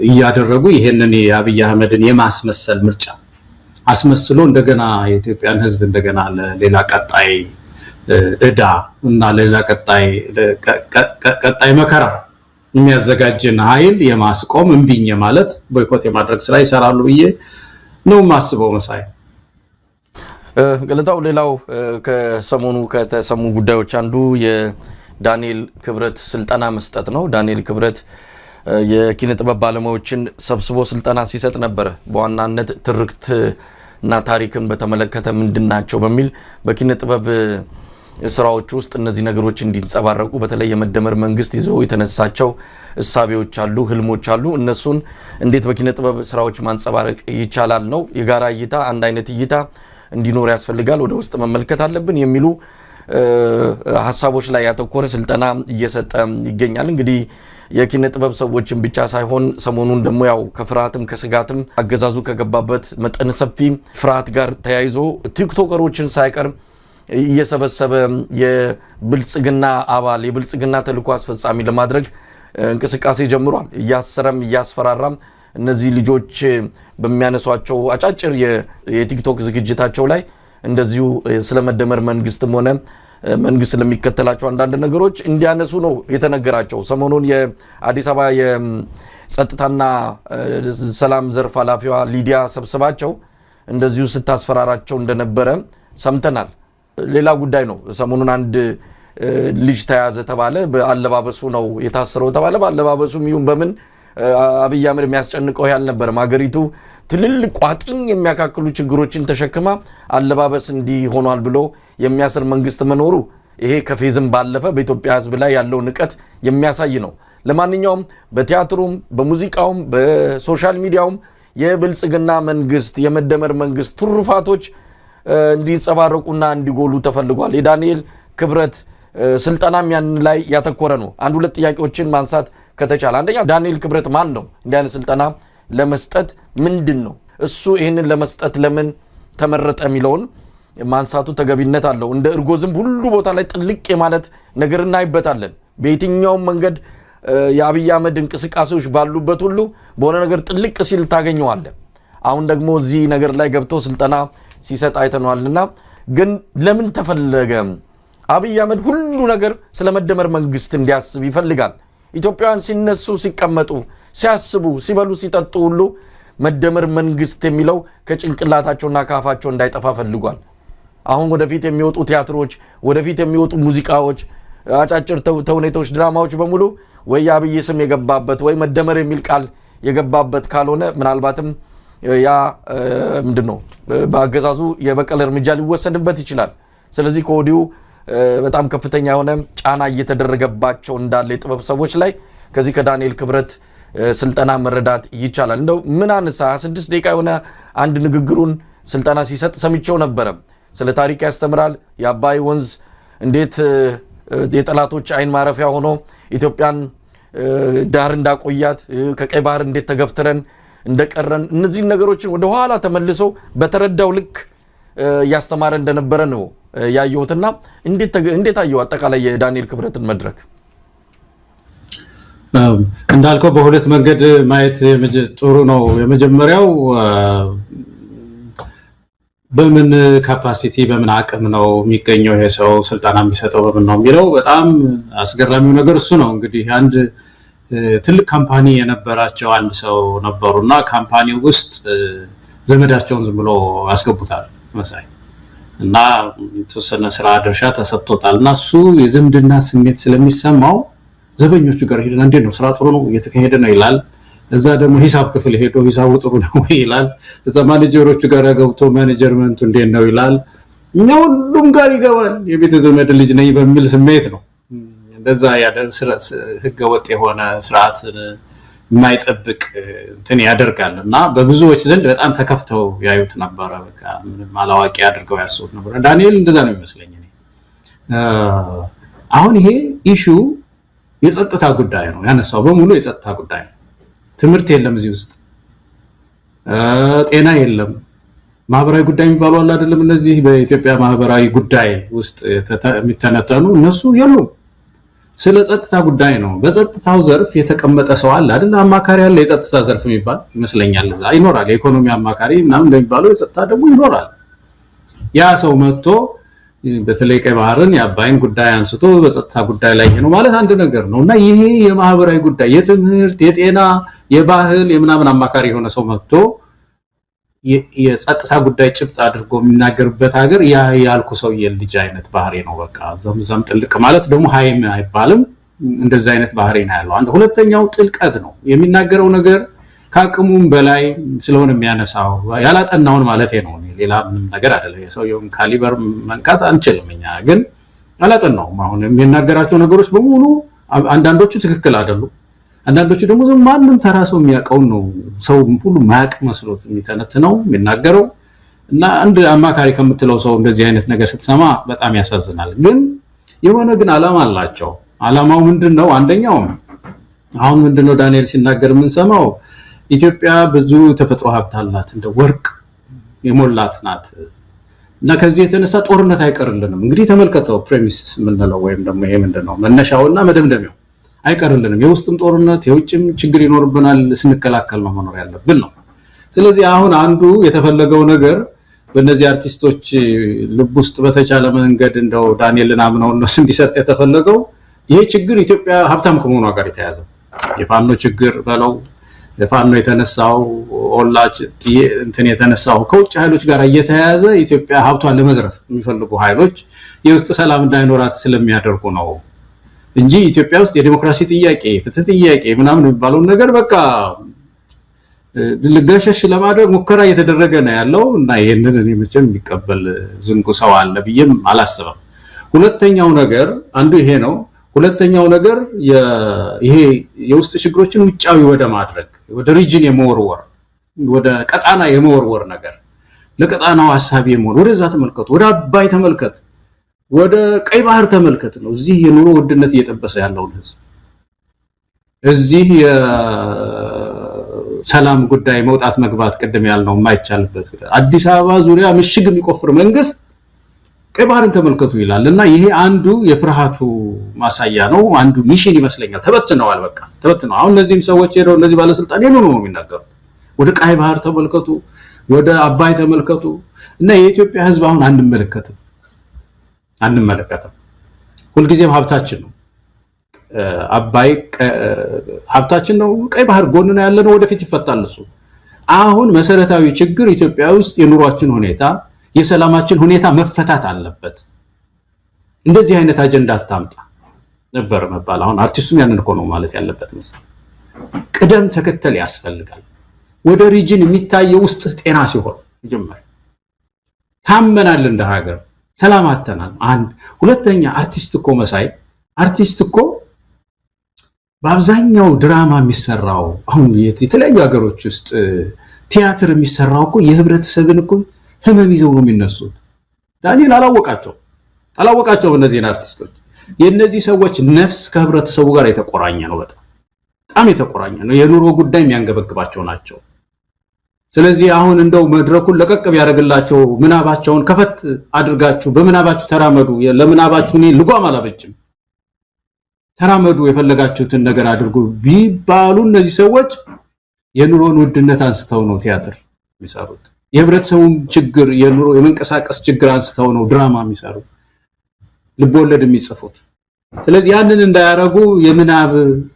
እያደረጉ ይሄንን የአብይ አህመድን የማስመሰል ምርጫ አስመስሎ እንደገና የኢትዮጵያን ህዝብ እንደገና ለሌላ ቀጣይ እዳ እና ለሌላ ቀጣይ መከራ የሚያዘጋጅን ኃይል የማስቆም እምቢኝ ማለት ቦይኮት የማድረግ ስራ ይሰራሉ ብዬ ነው ማስበው መሳይ። ገለታው ሌላው ከሰሞኑ ከተሰሙ ጉዳዮች አንዱ የዳንኤል ክብረት ስልጠና መስጠት ነው። ዳንኤል ክብረት የኪነ ጥበብ ባለሙያዎችን ሰብስቦ ስልጠና ሲሰጥ ነበር። በዋናነት ትርክት እና ታሪክን በተመለከተ ምንድናቸው በሚል በኪነ ጥበብ ስራዎች ውስጥ እነዚህ ነገሮች እንዲንጸባረቁ በተለይ የመደመር መንግስት ይዘው የተነሳቸው እሳቤዎች አሉ፣ ህልሞች አሉ። እነሱን እንዴት በኪነ ጥበብ ስራዎች ማንጸባረቅ ይቻላል ነው። የጋራ እይታ፣ አንድ አይነት እይታ እንዲኖር ያስፈልጋል፣ ወደ ውስጥ መመልከት አለብን የሚሉ ሀሳቦች ላይ ያተኮረ ስልጠና እየሰጠ ይገኛል። እንግዲህ የኪነ ጥበብ ሰዎችን ብቻ ሳይሆን ሰሞኑን ደግሞ ያው ከፍርሃትም ከስጋትም አገዛዙ ከገባበት መጠን ሰፊ ፍርሃት ጋር ተያይዞ ቲክቶከሮችን ሳይቀር እየሰበሰበ የብልጽግና አባል የብልጽግና ተልዕኮ አስፈጻሚ ለማድረግ እንቅስቃሴ ጀምሯል። እያሰረም እያስፈራራም እነዚህ ልጆች በሚያነሷቸው አጫጭር የቲክቶክ ዝግጅታቸው ላይ እንደዚሁ ስለመደመር መንግስትም ሆነ መንግስት ለሚከተላቸው አንዳንድ ነገሮች እንዲያነሱ ነው የተነገራቸው። ሰሞኑን የአዲስ አበባ የጸጥታና ሰላም ዘርፍ ኃላፊዋ ሊዲያ ሰብስባቸው እንደዚሁ ስታስፈራራቸው እንደነበረ ሰምተናል። ሌላ ጉዳይ ነው። ሰሞኑን አንድ ልጅ ተያዘ ተባለ። በአለባበሱ ነው የታሰረው ተባለ። በአለባበሱም ይሁን በምን አብይ አህመድ የሚያስጨንቀው ያልነበረም። ሀገሪቱ ትልልቅ ቋጥኝ የሚያካክሉ ችግሮችን ተሸክማ አለባበስ እንዲህ ሆኗል ብሎ የሚያስር መንግስት መኖሩ ይሄ ከፌዝም ባለፈ በኢትዮጵያ ሕዝብ ላይ ያለው ንቀት የሚያሳይ ነው። ለማንኛውም በቲያትሩም በሙዚቃውም በሶሻል ሚዲያውም የብልጽግና መንግስት የመደመር መንግስት ትሩፋቶች እንዲንጸባረቁና እንዲጎሉ ተፈልጓል። የዳንኤል ክብረት ስልጠናም ያን ላይ ያተኮረ ነው። አንድ ሁለት ጥያቄዎችን ማንሳት ከተቻለ፣ አንደኛ ዳንኤል ክብረት ማን ነው? እንዲህ አይነት ስልጠና ለመስጠት ምንድን ነው እሱ ይህንን ለመስጠት ለምን ተመረጠ የሚለውን ማንሳቱ ተገቢነት አለው። እንደ እርጎ ዝንብ ሁሉ ቦታ ላይ ጥልቅ የማለት ነገር እናይበታለን። በየትኛውም መንገድ የአብይ አህመድ እንቅስቃሴዎች ባሉበት ሁሉ በሆነ ነገር ጥልቅ ሲል ታገኘዋለህ። አሁን ደግሞ እዚህ ነገር ላይ ገብቶ ስልጠና ሲሰጥ አይተነዋልና፣ ግን ለምን ተፈለገ? አብይ አህመድ ሁሉ ነገር ስለመደመር መንግስት እንዲያስብ ይፈልጋል። ኢትዮጵያውያን ሲነሱ ሲቀመጡ ሲያስቡ ሲበሉ ሲጠጡ ሁሉ መደመር መንግስት የሚለው ከጭንቅላታቸውና ከአፋቸው እንዳይጠፋ ፈልጓል። አሁን ወደፊት የሚወጡ ቲያትሮች፣ ወደፊት የሚወጡ ሙዚቃዎች፣ አጫጭር ተውኔቶች፣ ድራማዎች በሙሉ ወይ የአብይ ስም የገባበት ወይ መደመር የሚል ቃል የገባበት ካልሆነ ምናልባትም ያ ምንድነው በአገዛዙ የበቀል እርምጃ ሊወሰድበት ይችላል። ስለዚህ ከወዲሁ በጣም ከፍተኛ የሆነ ጫና እየተደረገባቸው እንዳለ የጥበብ ሰዎች ላይ ከዚህ ከዳንኤል ክብረት ስልጠና መረዳት ይቻላል። እንደው ምን አነሳ 26 ደቂቃ የሆነ አንድ ንግግሩን ስልጠና ሲሰጥ ሰምቼው ነበረ። ስለ ታሪክ ያስተምራል። የአባይ ወንዝ እንዴት የጠላቶች አይን ማረፊያ ሆኖ ኢትዮጵያን ዳር እንዳቆያት፣ ከቀይ ባህር እንዴት ተገፍትረን እንደቀረን እነዚህ ነገሮችን ወደ ኋላ ተመልሶ በተረዳው ልክ ያስተማረ እንደነበረ ነው ያየሁትና እንዴት አየው አጠቃላይ የዳንኤል ክብረትን መድረክ? እንዳልከው በሁለት መንገድ ማየት ጥሩ ነው። የመጀመሪያው በምን ካፓሲቲ በምን አቅም ነው የሚገኘው ይሄ ሰው ስልጣና የሚሰጠው በምን ነው የሚለው በጣም አስገራሚው ነገር እሱ ነው። እንግዲህ አንድ ትልቅ ካምፓኒ የነበራቸው አንድ ሰው ነበሩና ካምፓኒው ውስጥ ዘመዳቸውን ዝም ብሎ አስገቡታል መሳይ እና የተወሰነ ስራ ድርሻ ተሰጥቶታል እና እሱ የዝምድና ስሜት ስለሚሰማው ዘበኞቹ ጋር ሄደና እንዴት ነው ስራ ጥሩ ነው እየተካሄደ ነው ይላል። እዛ ደግሞ ሂሳብ ክፍል ሄዶ ሂሳቡ ጥሩ ነው ይላል። እዛ ማኔጀሮቹ ጋር ገብቶ ማኔጀርመንቱ እንዴት ነው ይላል። እኛ ሁሉም ጋር ይገባል የቤተ ዘመድ ልጅ ነኝ በሚል ስሜት ነው እንደዛ ህገ ወጥ የሆነ ስርዓት የማይጠብቅ እንትን ያደርጋል እና በብዙዎች ዘንድ በጣም ተከፍተው ያዩት ነበር። በቃ ምንም አላዋቂ አድርገው ያስቡት ነበር። ዳንኤል እንደዛ ነው የሚመስለኝ እኔ። አሁን ይሄ ኢሹ የጸጥታ ጉዳይ ነው ያነሳው፣ በሙሉ የጸጥታ ጉዳይ ነው። ትምህርት የለም እዚህ ውስጥ፣ ጤና የለም፣ ማህበራዊ ጉዳይ የሚባሉ አለ አይደለም፣ እነዚህ በኢትዮጵያ ማህበራዊ ጉዳይ ውስጥ የሚተነተኑ እነሱ የሉም። ስለ ጸጥታ ጉዳይ ነው። በጸጥታው ዘርፍ የተቀመጠ ሰው አለ አይደል? አማካሪ አለ፣ የጸጥታ ዘርፍ የሚባል ይመስለኛል እዛ ይኖራል። የኢኮኖሚ አማካሪ ምናምን እንደሚባለው የጸጥታ ደግሞ ይኖራል። ያ ሰው መጥቶ በተለይ ቀይ ባህርን የአባይን ጉዳይ አንስቶ በጸጥታ ጉዳይ ላይ ነው ማለት አንድ ነገር ነው እና ይሄ የማህበራዊ ጉዳይ የትምህርት፣ የጤና፣ የባህል የምናምን አማካሪ የሆነ ሰው መጥቶ የጸጥታ ጉዳይ ጭብጥ አድርጎ የሚናገርበት ሀገር ያ ያልኩ ሰው የልጅ አይነት ባህሪ ነው። በቃ ዘምዘም ጥልቅ ማለት ደግሞ ሃይም አይባልም። እንደዛ አይነት ባህሪ ነው ያለው። አንድ ሁለተኛው ጥልቀት ነው የሚናገረው ነገር ከአቅሙም በላይ ስለሆነ የሚያነሳው ያላጠናውን ማለት ነው። ሌላ ምንም ነገር አይደለም። የሰውየውን ካሊበር መንካት አንችልም እኛ። ግን አላጠናውም። አሁን የሚናገራቸው ነገሮች በሙሉ አንዳንዶቹ ትክክል አይደሉም፣ አንዳንዶቹ ደግሞ ማንም ተራ ሰው የሚያውቀው ነው ሰው ሁሉ ማያውቅ መስሎት የሚተነትነው የሚናገረው እና አንድ አማካሪ ከምትለው ሰው እንደዚህ አይነት ነገር ስትሰማ በጣም ያሳዝናል። ግን የሆነ ግን ዓላማ አላቸው። ዓላማው ምንድነው? አንደኛው አሁን ምንድነው ዳንኤል ሲናገር የምንሰማው ኢትዮጵያ ብዙ ተፈጥሮ ሀብት አላት፣ እንደ ወርቅ የሞላት ናት እና ከዚህ የተነሳ ጦርነት አይቀርልንም። እንግዲህ ተመልከተው ፕሬሚስ ምንለው ወይም ደግሞ ይሄ ምንድነው መነሻውና መደምደሚያው አይቀርልንም። የውስጥም ጦርነት የውጭም ችግር ይኖርብናል፣ ስንከላከል ነው መኖር ያለብን ነው። ስለዚህ አሁን አንዱ የተፈለገው ነገር በእነዚህ አርቲስቶች ልብ ውስጥ በተቻለ መንገድ እንደው ዳንኤልን አምነው እነሱ እንዲሰርጽ የተፈለገው ይሄ ችግር ኢትዮጵያ ሀብታም ከመሆኗ ጋር የተያዘ የፋኖ ችግር በለው የፋኖ የተነሳው ኦላጭ እንትን የተነሳው ከውጭ ኃይሎች ጋር እየተያያዘ ኢትዮጵያ ሀብቷን ለመዝረፍ የሚፈልጉ ኃይሎች የውስጥ ሰላም እንዳይኖራት ስለሚያደርጉ ነው እንጂ ኢትዮጵያ ውስጥ የዲሞክራሲ ጥያቄ ፍትህ ጥያቄ ምናምን የሚባለው ነገር በቃ ለገሸሽ ለማድረግ ሙከራ እየተደረገ ነው ያለው እና ይሄንን እኔ መቼም የሚቀበል ዝንጉ ሰው አለ ብዬም አላስብም። ሁለተኛው ነገር አንዱ ይሄ ነው። ሁለተኛው ነገር ይሄ የውስጥ ችግሮችን ውጫዊ ወደ ማድረግ ወደ ሪጅን የመወርወር ወደ ቀጣና የመወርወር ነገር ለቀጣናው ሐሳብ የመወር ወደዛ ተመልከቱ፣ ወደ አባይ ተመልከት፣ ወደ ቀይ ባህር ተመልከት ነው እዚህ የኑሮ ውድነት እየጠበሰ ያለው ህዝብ እዚህ ሰላም ጉዳይ መውጣት መግባት ቀደም ያልነው የማይቻልበት አዲስ አበባ ዙሪያ ምሽግ የሚቆፍር መንግስት ቀይ ባህርን ተመልከቱ ይላልና ይሄ አንዱ የፍርሃቱ ማሳያ ነው። አንዱ ሚሽን ይመስለኛል። ተበትነዋል፣ በቃ ተበትነው። አሁን እነዚህም ሰዎች ሄደው እነዚህ ባለስልጣን የሆኑ ነው የሚናገሩት። ወደ ቀይ ባህር ተመልከቱ፣ ወደ አባይ ተመልከቱ እና የኢትዮጵያ ህዝብ አሁን አንመለከትም። ሁልጊዜም ሀብታችን ነው አባይ ሀብታችን ነው። ቀይ ባህር ጎን ነው ያለነው፣ ወደፊት ይፈታል እሱ። አሁን መሰረታዊ ችግር ኢትዮጵያ ውስጥ የኑሯችን ሁኔታ የሰላማችን ሁኔታ መፈታት አለበት። እንደዚህ አይነት አጀንዳ አታምጣ ነበር መባል። አሁን አርቲስቱም ያንን እኮ ነው ማለት ያለበት መሰለኝ። ቅደም ተከተል ያስፈልጋል። ወደ ሪጅን የሚታየው ውስጥ ጤና ሲሆን ጀመረ ታመናል፣ እንደ ሀገር ሰላም አተናል። አንድ ሁለተኛ አርቲስት እኮ መሳይ አርቲስት እኮ በአብዛኛው ድራማ የሚሰራው አሁን የተለያዩ ሀገሮች ውስጥ ቲያትር የሚሰራው እኮ የህብረተሰብን እኮ ህመም ይዘው ነው የሚነሱት። ዳንኤል አላወቃቸው እነዚህን አርቲስቶች። የእነዚህ ሰዎች ነፍስ ከህብረተሰቡ ጋር የተቆራኘ ነው፣ በጣም የተቆራኘ ነው። የኑሮ ጉዳይ የሚያንገበግባቸው ናቸው። ስለዚህ አሁን እንደው መድረኩን ለቀቅ ቢያደርግላቸው ምናባቸውን ከፈት አድርጋችሁ በምናባችሁ ተራመዱ፣ ለምናባችሁ እኔ ልጓም አላበጅም፣ ተራመዱ፣ የፈለጋችሁትን ነገር አድርጉ ቢባሉ እነዚህ ሰዎች የኑሮን ውድነት አንስተው ነው ቲያትር የሚሰሩት። የህብረተሰቡን ችግር የኑሮ የመንቀሳቀስ ችግር አንስተው ነው ድራማ የሚሰሩት፣ ልቦለድ የሚጽፉት። ስለዚህ ያንን እንዳያረጉ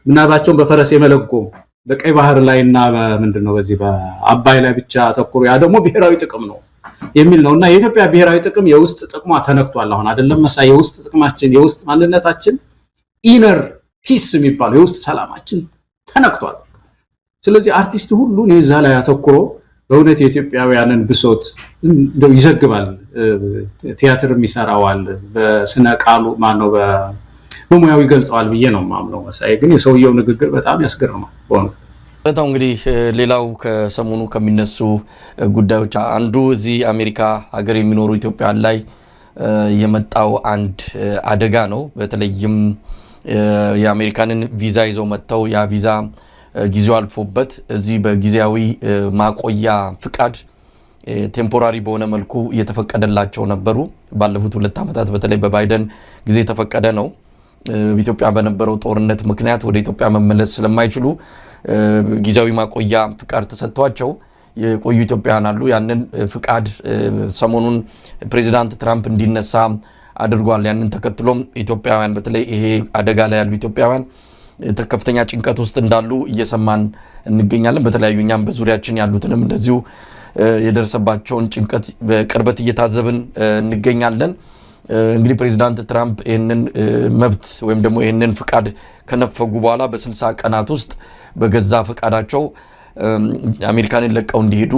ምናባቸውን በፈረስ የመለጎም በቀይ ባህር ላይና በምንድነው በዚህ በአባይ ላይ ብቻ አተኩሩ፣ ያ ደግሞ ብሔራዊ ጥቅም ነው የሚል ነውና የኢትዮጵያ ብሔራዊ ጥቅም የውስጥ ጥቅሟ ተነክቷል። አሁን አይደለም መሳይ የውስጥ ጥቅማችን የውስጥ ማንነታችን ኢነር ፒስ የሚባለው የውስጥ ሰላማችን ተነክቷል። ስለዚህ አርቲስት ሁሉ እዛ ላይ አተኩሮ በእውነት የኢትዮጵያውያንን ብሶት ይዘግባል፣ ቲያትርም ይሰራዋል፣ በስነ ቃሉ ማነው በሙያው ይገልጸዋል ብዬ ነው የማምነው። መሳይ ግን የሰውየው ንግግር በጣም ያስገርማል። በጣም እንግዲህ ሌላው ከሰሞኑ ከሚነሱ ጉዳዮች አንዱ እዚህ አሜሪካ ሀገር የሚኖሩ ኢትዮጵያውያን ላይ የመጣው አንድ አደጋ ነው። በተለይም የአሜሪካንን ቪዛ ይዘው መጥተው ያ ቪዛ ጊዜው አልፎበት እዚህ በጊዜያዊ ማቆያ ፍቃድ ቴምፖራሪ በሆነ መልኩ እየተፈቀደላቸው ነበሩ። ባለፉት 2 ዓመታት በተለይ በባይደን ጊዜ የተፈቀደ ነው። ኢትዮጵያ በነበረው ጦርነት ምክንያት ወደ ኢትዮጵያ መመለስ ስለማይችሉ ጊዜያዊ ማቆያ ፍቃድ ተሰጥቷቸው የቆዩ ኢትዮጵያውያን አሉ። ያንን ፍቃድ ሰሞኑን ፕሬዚዳንት ትራምፕ እንዲነሳ አድርጓል። ያንን ተከትሎም ኢትዮጵያውያን በተለይ ይሄ አደጋ ላይ ያሉ ኢትዮጵያውያን ከፍተኛ ጭንቀት ውስጥ እንዳሉ እየሰማን እንገኛለን። በተለያዩ እኛም በዙሪያችን ያሉትንም እንደዚሁ የደረሰባቸውን ጭንቀት በቅርበት እየታዘብን እንገኛለን። እንግዲህ ፕሬዚዳንት ትራምፕ ይህንን መብት ወይም ደግሞ ይህንን ፍቃድ ከነፈጉ በኋላ በ60 ቀናት ውስጥ በገዛ ፍቃዳቸው አሜሪካንን ለቀው እንዲሄዱ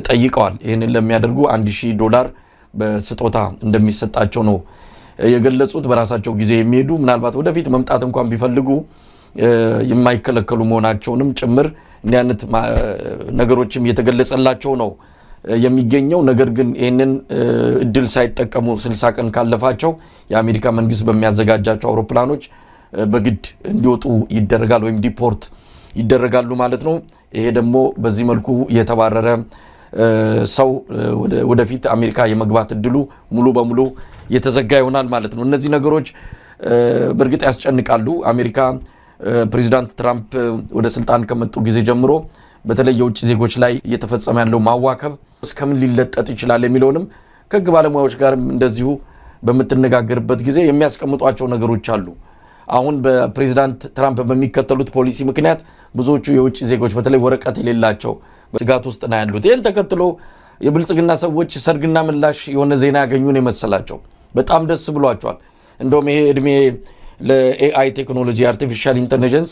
ጠይቀዋል። ይህንን ለሚያደርጉ $1,000 በስጦታ እንደሚሰጣቸው ነው የገለጹት በራሳቸው ጊዜ የሚሄዱ ምናልባት ወደፊት መምጣት እንኳን ቢፈልጉ የማይከለከሉ መሆናቸውንም ጭምር እንዲህ አይነት ነገሮችም እየተገለጸላቸው ነው የሚገኘው። ነገር ግን ይህንን እድል ሳይጠቀሙ 60 ቀን ካለፋቸው የአሜሪካ መንግስት በሚያዘጋጃቸው አውሮፕላኖች በግድ እንዲወጡ ይደረጋል ወይም ዲፖርት ይደረጋሉ ማለት ነው። ይሄ ደግሞ በዚህ መልኩ የተባረረ ሰው ወደፊት አሜሪካ የመግባት እድሉ ሙሉ በሙሉ የተዘጋ ይሆናል ማለት ነው። እነዚህ ነገሮች በእርግጥ ያስጨንቃሉ። አሜሪካ ፕሬዚዳንት ትራምፕ ወደ ስልጣን ከመጡ ጊዜ ጀምሮ በተለይ የውጭ ዜጎች ላይ እየተፈጸመ ያለው ማዋከብ እስከምን ሊለጠጥ ይችላል የሚለውንም ከህግ ባለሙያዎች ጋርም እንደዚሁ በምትነጋገርበት ጊዜ የሚያስቀምጧቸው ነገሮች አሉ። አሁን በፕሬዚዳንት ትራምፕ በሚከተሉት ፖሊሲ ምክንያት ብዙዎቹ የውጭ ዜጎች በተለይ ወረቀት የሌላቸው ስጋት ውስጥ ነው ያሉት። ይህን ተከትሎ የብልጽግና ሰዎች ሰርግና ምላሽ የሆነ ዜና ያገኙን የመሰላቸው በጣም ደስ ብሏቸዋል። እንደውም ይሄ እድሜ ለኤአይ ቴክኖሎጂ አርቲፊሻል ኢንተለጀንስ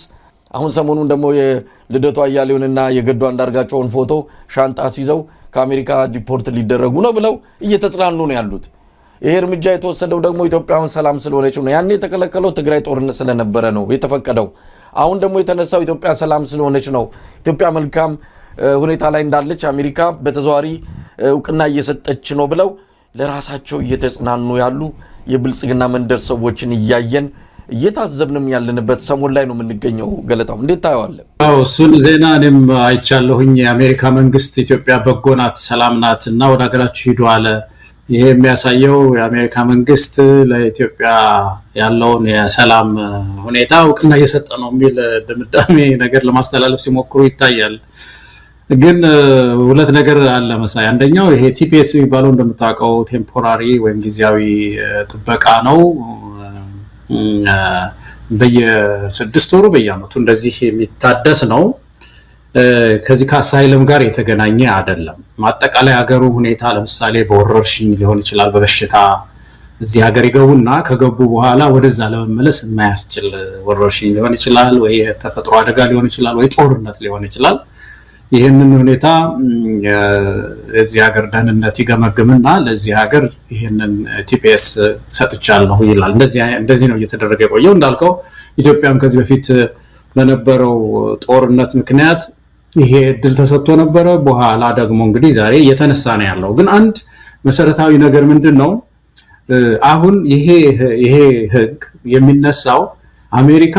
አሁን ሰሞኑን ደግሞ የልደቱ አያሌውንና የገዱ አንዳርጋቸውን ፎቶ ሻንጣ ሲይዘው ከአሜሪካ ዲፖርት ሊደረጉ ነው ብለው እየተጽናኑ ነው ያሉት። ይሄ እርምጃ የተወሰደው ደግሞ ኢትዮጵያውን ሰላም ስለሆነች ነው። ያኔ የተከለከለው ትግራይ ጦርነት ስለነበረ ነው የተፈቀደው። አሁን ደግሞ የተነሳው ኢትዮጵያ ሰላም ስለሆነች ነው። ኢትዮጵያ መልካም ሁኔታ ላይ እንዳለች አሜሪካ በተዘዋሪ እውቅና እየሰጠች ነው ብለው ለራሳቸው እየተጽናኑ ያሉ የብልጽግና መንደር ሰዎችን እያየን እየታዘብንም ያለንበት ሰሞን ላይ ነው የምንገኘው። ገለታው እንዴት ታየዋለህ? እሱን ዜና እኔም አይቻለሁኝ። የአሜሪካ መንግስት ኢትዮጵያ በጎ ናት፣ ሰላም ናት እና ወደ ሀገራችሁ ሂዱ አለ። ይሄ የሚያሳየው የአሜሪካ መንግስት ለኢትዮጵያ ያለውን የሰላም ሁኔታ እውቅና እየሰጠ ነው የሚል ድምዳሜ ነገር ለማስተላለፍ ሲሞክሩ ይታያል። ግን ሁለት ነገር አለ መሳይ። አንደኛው ይሄ ቲፒኤስ የሚባለው እንደምታውቀው ቴምፖራሪ ወይም ጊዜያዊ ጥበቃ ነው። በየ6 ወሩ በየአመቱ እንደዚህ የሚታደስ ነው። ከዚህ ከአሳይለም ጋር የተገናኘ አይደለም። ማጠቃላይ ሀገሩ ሁኔታ ለምሳሌ በወረርሽኝ ሊሆን ይችላል፣ በበሽታ እዚህ ሀገር ይገቡና ከገቡ በኋላ ወደዛ ለመመለስ የማያስችል ወረርሽኝ ሊሆን ይችላል፣ ወይ ተፈጥሮ አደጋ ሊሆን ይችላል፣ ወይ ጦርነት ሊሆን ይችላል። ይህንን ሁኔታ እዚህ ሀገር ደህንነት ይገመግምና ለዚህ ሀገር ይህንን ቲፒኤስ ሰጥቻለሁ ይላል። እንደዚህ ነው እየተደረገ የቆየው። እንዳልከው ኢትዮጵያም ከዚህ በፊት በነበረው ጦርነት ምክንያት ይሄ እድል ተሰጥቶ ነበረ። በኋላ ደግሞ እንግዲህ ዛሬ እየተነሳ ነው ያለው። ግን አንድ መሰረታዊ ነገር ምንድን ነው? አሁን ይሄ ህግ የሚነሳው አሜሪካ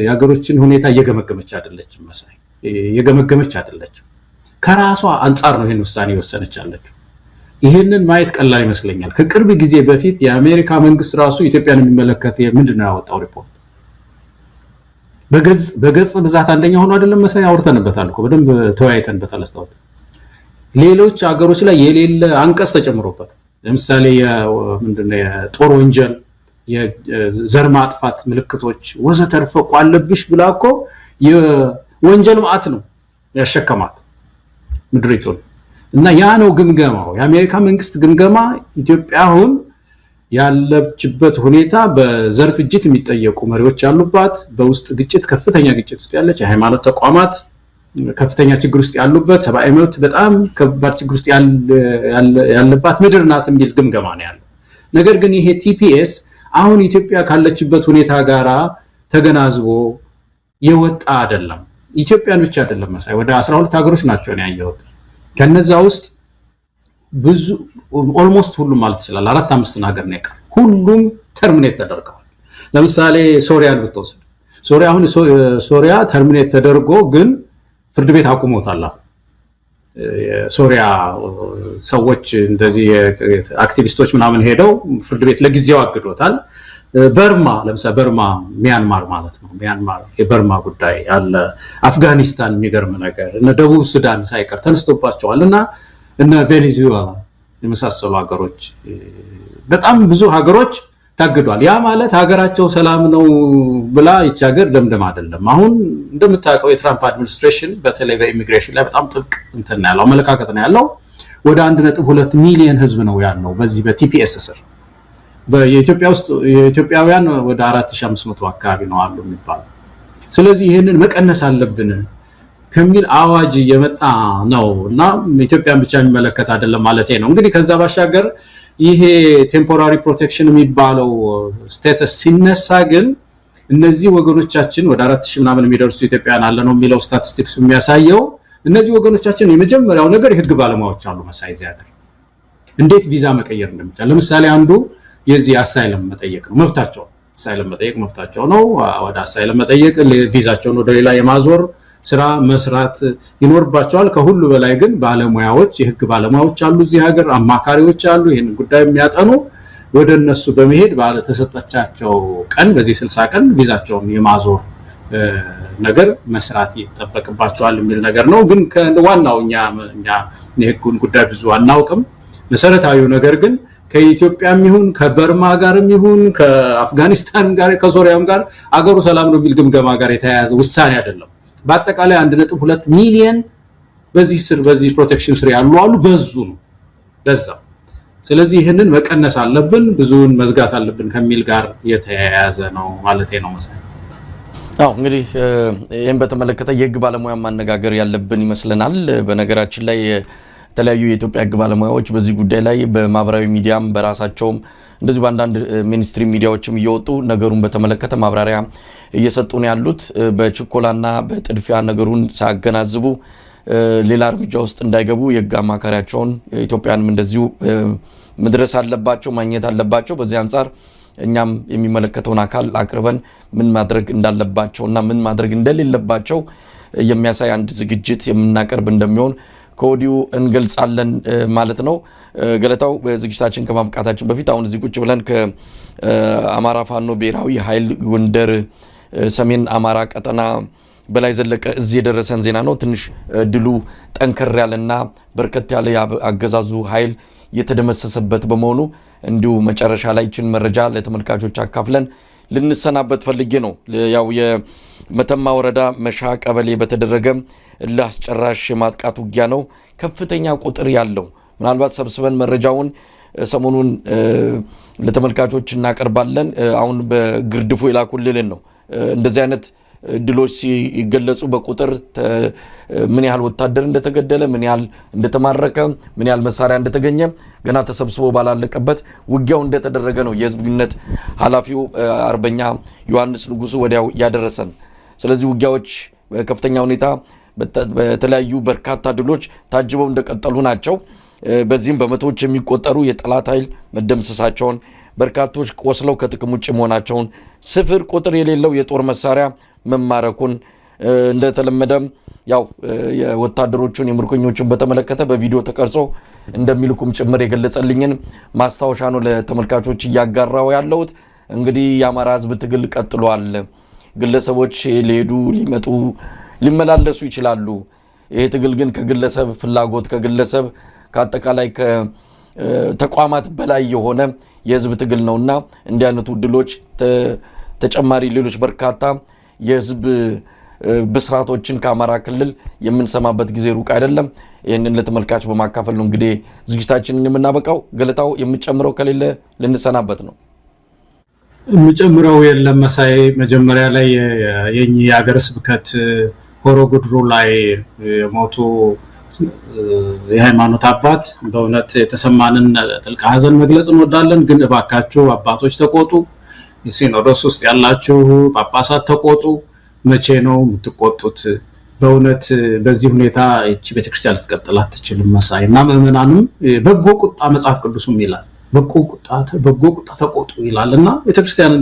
የሀገሮችን ሁኔታ እየገመገመች አይደለችም መሳይ፣ የገመገመች አይደለችም። ከራሷ አንጻር ነው ይህን ውሳኔ የወሰነች ያለችው። ይህንን ማየት ቀላል ይመስለኛል። ከቅርብ ጊዜ በፊት የአሜሪካ መንግስት ራሱ ኢትዮጵያን የሚመለከት ምንድን ነው ያወጣው ሪፖርት በገጽ ብዛት አንደኛ ሆኖ አይደለም መሳይ፣ አውርተንበታል እኮ በደንብ ተወያይተንበታል። አስተውት ሌሎች ሀገሮች ላይ የሌለ አንቀጽ ተጨምሮበት፣ ለምሳሌ ምንድነው የጦር ወንጀል፣ የዘር ማጥፋት ምልክቶች ወዘተርፈ አለብሽ ብላ እኮ የወንጀል ማዕት ነው ያሸከማት ምድሪቱን። እና ያ ነው ግምገማው፣ የአሜሪካ መንግስት ግምገማ። ኢትዮጵያ አሁን ያለችበት ሁኔታ በዘር ፍጅት የሚጠየቁ መሪዎች ያሉባት፣ በውስጥ ግጭት ከፍተኛ ግጭት ውስጥ ያለች፣ የሃይማኖት ተቋማት ከፍተኛ ችግር ውስጥ ያሉበት፣ ሰብአዊ መብት በጣም ከባድ ችግር ውስጥ ያለባት ምድር ናት የሚል ግምገማ ነው ያለው። ነገር ግን ይሄ ቲፒኤስ አሁን ኢትዮጵያ ካለችበት ሁኔታ ጋራ ተገናዝቦ የወጣ አይደለም። ኢትዮጵያን ብቻ አይደለም መሳይ፣ ወደ 12 ሀገሮች ናቸው ነው ያየሁት። ከነዛ ውስጥ ብዙ ኦልሞስት ሁሉም ማለት ይችላል 4-5 ሀገር ነው የቀረው። ሁሉም ተርሚኔት ተደርገዋል። ለምሳሌ ሶሪያን ብትወስድ፣ ሶሪያ ተርሚኔት ተደርጎ ግን ፍርድ ቤት አቁሞታል። የሶሪያ ሰዎች እንደዚህ አክቲቪስቶች ምናምን ሄደው ፍርድ ቤት ለጊዜው አግዶታል። በርማ ለምሳሌ ሚያንማር ማለት ነው። ሚያንማር የበርማ ጉዳይ አለ። አፍጋኒስታን የሚገርም ነገር እነ ደቡብ ሱዳን ሳይቀር ተነስቶባቸዋል እና እነ ቬኔዙዌላ የመሳሰሉ ሀገሮች በጣም ብዙ ሀገሮች ታግዷል። ያ ማለት ሀገራቸው ሰላም ነው ብላ ይች ሀገር ደምደም አይደለም። አሁን እንደምታውቀው የትራምፕ አድሚኒስትሬሽን በተለይ በኢሚግሬሽን ላይ በጣም ጥብቅ እንትን ያለው አመለካከት ነው ያለው። ወደ 1.2 ሚሊዮን ህዝብ ነው ያለው በዚህ በቲፒኤስ ስር። በኢትዮጵያ ውስጥ የኢትዮጵያውያን ወደ 4500 አካባቢ ነው አሉ የሚባለው። ስለዚህ ይሄንን መቀነስ አለብን ከሚል አዋጅ የመጣ ነው እና ኢትዮጵያን ብቻ የሚመለከት አይደለም ማለት ነው። እንግዲህ ከዛ ባሻገር ይሄ ቴምፖራሪ ፕሮቴክሽን የሚባለው ስቴተስ ሲነሳ ግን እነዚህ ወገኖቻችን ወደ 4000 ምናምን የሚደርሱ ኢትዮጵያውያን አለ ነው የሚለው ስታቲስቲክስ የሚያሳየው እነዚህ ወገኖቻችን የመጀመሪያው ነገር የህግ ባለሙያዎች አሉ መሳይ ዚያደር እንዴት ቪዛ መቀየር እንደሚቻል ለምሳሌ አንዱ የዚህ አሳይለም መጠየቅ ነው መብታቸው አሳይለም መጠየቅ መብታቸው ነው ወደ አሳይለም መጠየቅ ቪዛቸውን ወደ ሌላ የማዞር ስራ መስራት ይኖርባቸዋል ከሁሉ በላይ ግን ባለሙያዎች የህግ ባለሙያዎች አሉ እዚህ ሀገር አማካሪዎች አሉ ይሄን ጉዳይ የሚያጠኑ ወደ እነሱ በመሄድ ባለ ተሰጣቻቸው ቀን በዚህ 60 ቀን ቪዛቸውን የማዞር ነገር መስራት ይተበቅባቸዋል የሚል ነገር ነው ግን ከዋናውኛ የህጉን ጉዳይ ብዙ አናውቅም መሰረታዊው ነገር ግን ከኢትዮጵያም ይሁን ከበርማ ጋርም ይሁን ከአፍጋኒስታን ጋር ከሶሪያም ጋር አገሩ ሰላም ነው የሚል ግምገማ ጋር የተያያዘ ውሳኔ አይደለም በአጠቃላይ 1.2 ሚሊዮን በዚህ ፕሮቴክሽን ስር ያሉ አሉ በዙ ነው በዛ ስለዚህ ይሄንን መቀነስ አለብን ብዙውን መዝጋት አለብን ከሚል ጋር የተያያዘ ነው ማለት ነው መሰለኝ እንግዲህ ይሄን በተመለከተ የህግ ባለሙያ ማነጋገር ያለብን ይመስለናል በነገራችን ላይ የተለያዩ የኢትዮጵያ ህግ ባለሙያዎች በዚህ ጉዳይ ላይ በማህበራዊ ሚዲያም በራሳቸውም እንደዚህ በአንዳንድ ሚኒስትሪ ሚዲያዎችም እየወጡ ነገሩን በተመለከተ ማብራሪያ እየሰጡ ነው ያሉት በችኮላና በጥድፊያ ነገሩን ሳያገናዝቡ ሌላ እርምጃ ውስጥ እንዳይገቡ የህግ አማካሪያቸውን ኢትዮጵያንም እንደዚሁ መድረስ አለባቸው ማግኘት አለባቸው በዚህ አንፃር እኛም የሚመለከተውን አካል አቅርበን ምን ማድረግ እንዳለባቸውና ምን ማድረግ እንደሌለባቸው የሚያሳይ አንድ ዝግጅት የምናቀርብ እንደሚሆን ከወዲሁ እንገልጻለን ማለት ነው ገለታው በዝግጅታችን ከማብቃታችን በፊት አሁን እዚህ ቁጭ ብለን ከአማራ ፋኖ ብሔራዊ ኃይል ጎንደር ሰሜን አማራ ቀጠና በላይ ዘለቀ እዚህ የደረሰን ዜና ነው ትንሽ ድሉ ጠንከር ያለና በርከት ያለ አገዛዙ ኃይል የተደመሰሰበት በመሆኑ እንዲሁ መጨረሻ ላይ ችን መረጃ ለተመልካቾች አካፍለን ልንሰናበት ፈልጌ ነው ያው የመተማ ወረዳ መሻ ቀበሌ በተደረገ ለአስጨራሽ ማጥቃት ውጊያ ነው ከፍተኛ ቁጥር ያለው ምናልባት ሰብስበን መረጃውን ሰሞኑን ለተመልካቾች እናቀርባለን አሁን በግርድፉ ይላኩልን ነው እንደዚህ አይነት ድሎች ሲገለጹ በቁጥር ምን ያህል ወታደር እንደተገደለ ምን ያህል እንደተማረከ ምን ያህል መሳሪያ እንደተገኘ ገና ተሰብስቦ ባላለቀበት ውጊያው እንደተደረገ ነው የህዝብነት ኃላፊው አርበኛ ዮሐንስ ንጉሱ ወዲያው ያደረሰን ስለዚህ ውጊያዎች በከፍተኛ ሁኔታ በተለያዩ በርካታ ድሎች ታጅበው እንደቀጠሉ ናቸው በዚህም በመቶዎች የሚቆጠሩ የጠላት ኃይል መደምሰሳቸውን በርካቶች ቆስለው ከጥቅም ውጭ መሆናቸውን ስፍር ቁጥር የሌለው የጦር መሳሪያ መማረኩን እንደተለመደ ያው የወታደሮቹን የምርኮኞቹን በተመለከተ በቪዲዮ ተቀርጾ እንደሚልኩም ጭምር የገለጸልኝን ማስታወሻ ነው ለተመልካቾች እያጋራው ያለውት እንግዲህ የአማራ ህዝብ ትግል ቀጥሏል ግለሰቦች ሊሄዱ ሊመጡ ሊመላለሱ ይችላሉ ይሄ ትግል ግን ከግለሰብ ፍላጎት ከግለሰብ ከአጠቃላይ ከተቋማት በላይ የሆነ የህዝብ ትግል ነውና እንዲህ አይነቱ ድሎች ተጨማሪ ሌሎች በርካታ የህዝብ በስራቶችን ከአማራ ክልል የምንሰማበት ጊዜ ሩቅ አይደለም ይሄንን ለተመልካች በማካፈል ነው እንግዲህ ዝግጅታችንን የምናበቃው ገለታው የምጨምረው ከሌለ ልንሰናበት ነው የምጨምረው የለም መሳይ መጀመሪያ ላይ የሀገረ ስብከት ሆሮ ጉድሩ ላይ ሞቱ የሃይማኖት አባት በእውነት የተሰማንን ጥልቅ ሐዘን መግለጽ እንወዳለን ግን እባካችሁ አባቶች ተቆጡ ሲኖዶስ ውስጥ ያላችሁ ጳጳሳት ተቆጡ መቼ ነው የምትቆጡት በእውነት በዚህ ሁኔታ እቺ ቤተክርስቲያን ልትቀጥል አትችልም መሳይና ምእመናንም በጎ ቁጣ መጽሐፍ ቅዱስም ይላል በጎ ቁጣ ተቆጡ ይላልና ቤተክርስቲያን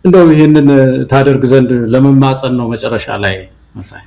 እንደው ይሄንን ታደርግ ዘንድ ለመማጸን ነው መጨረሻ ላይ መሳይ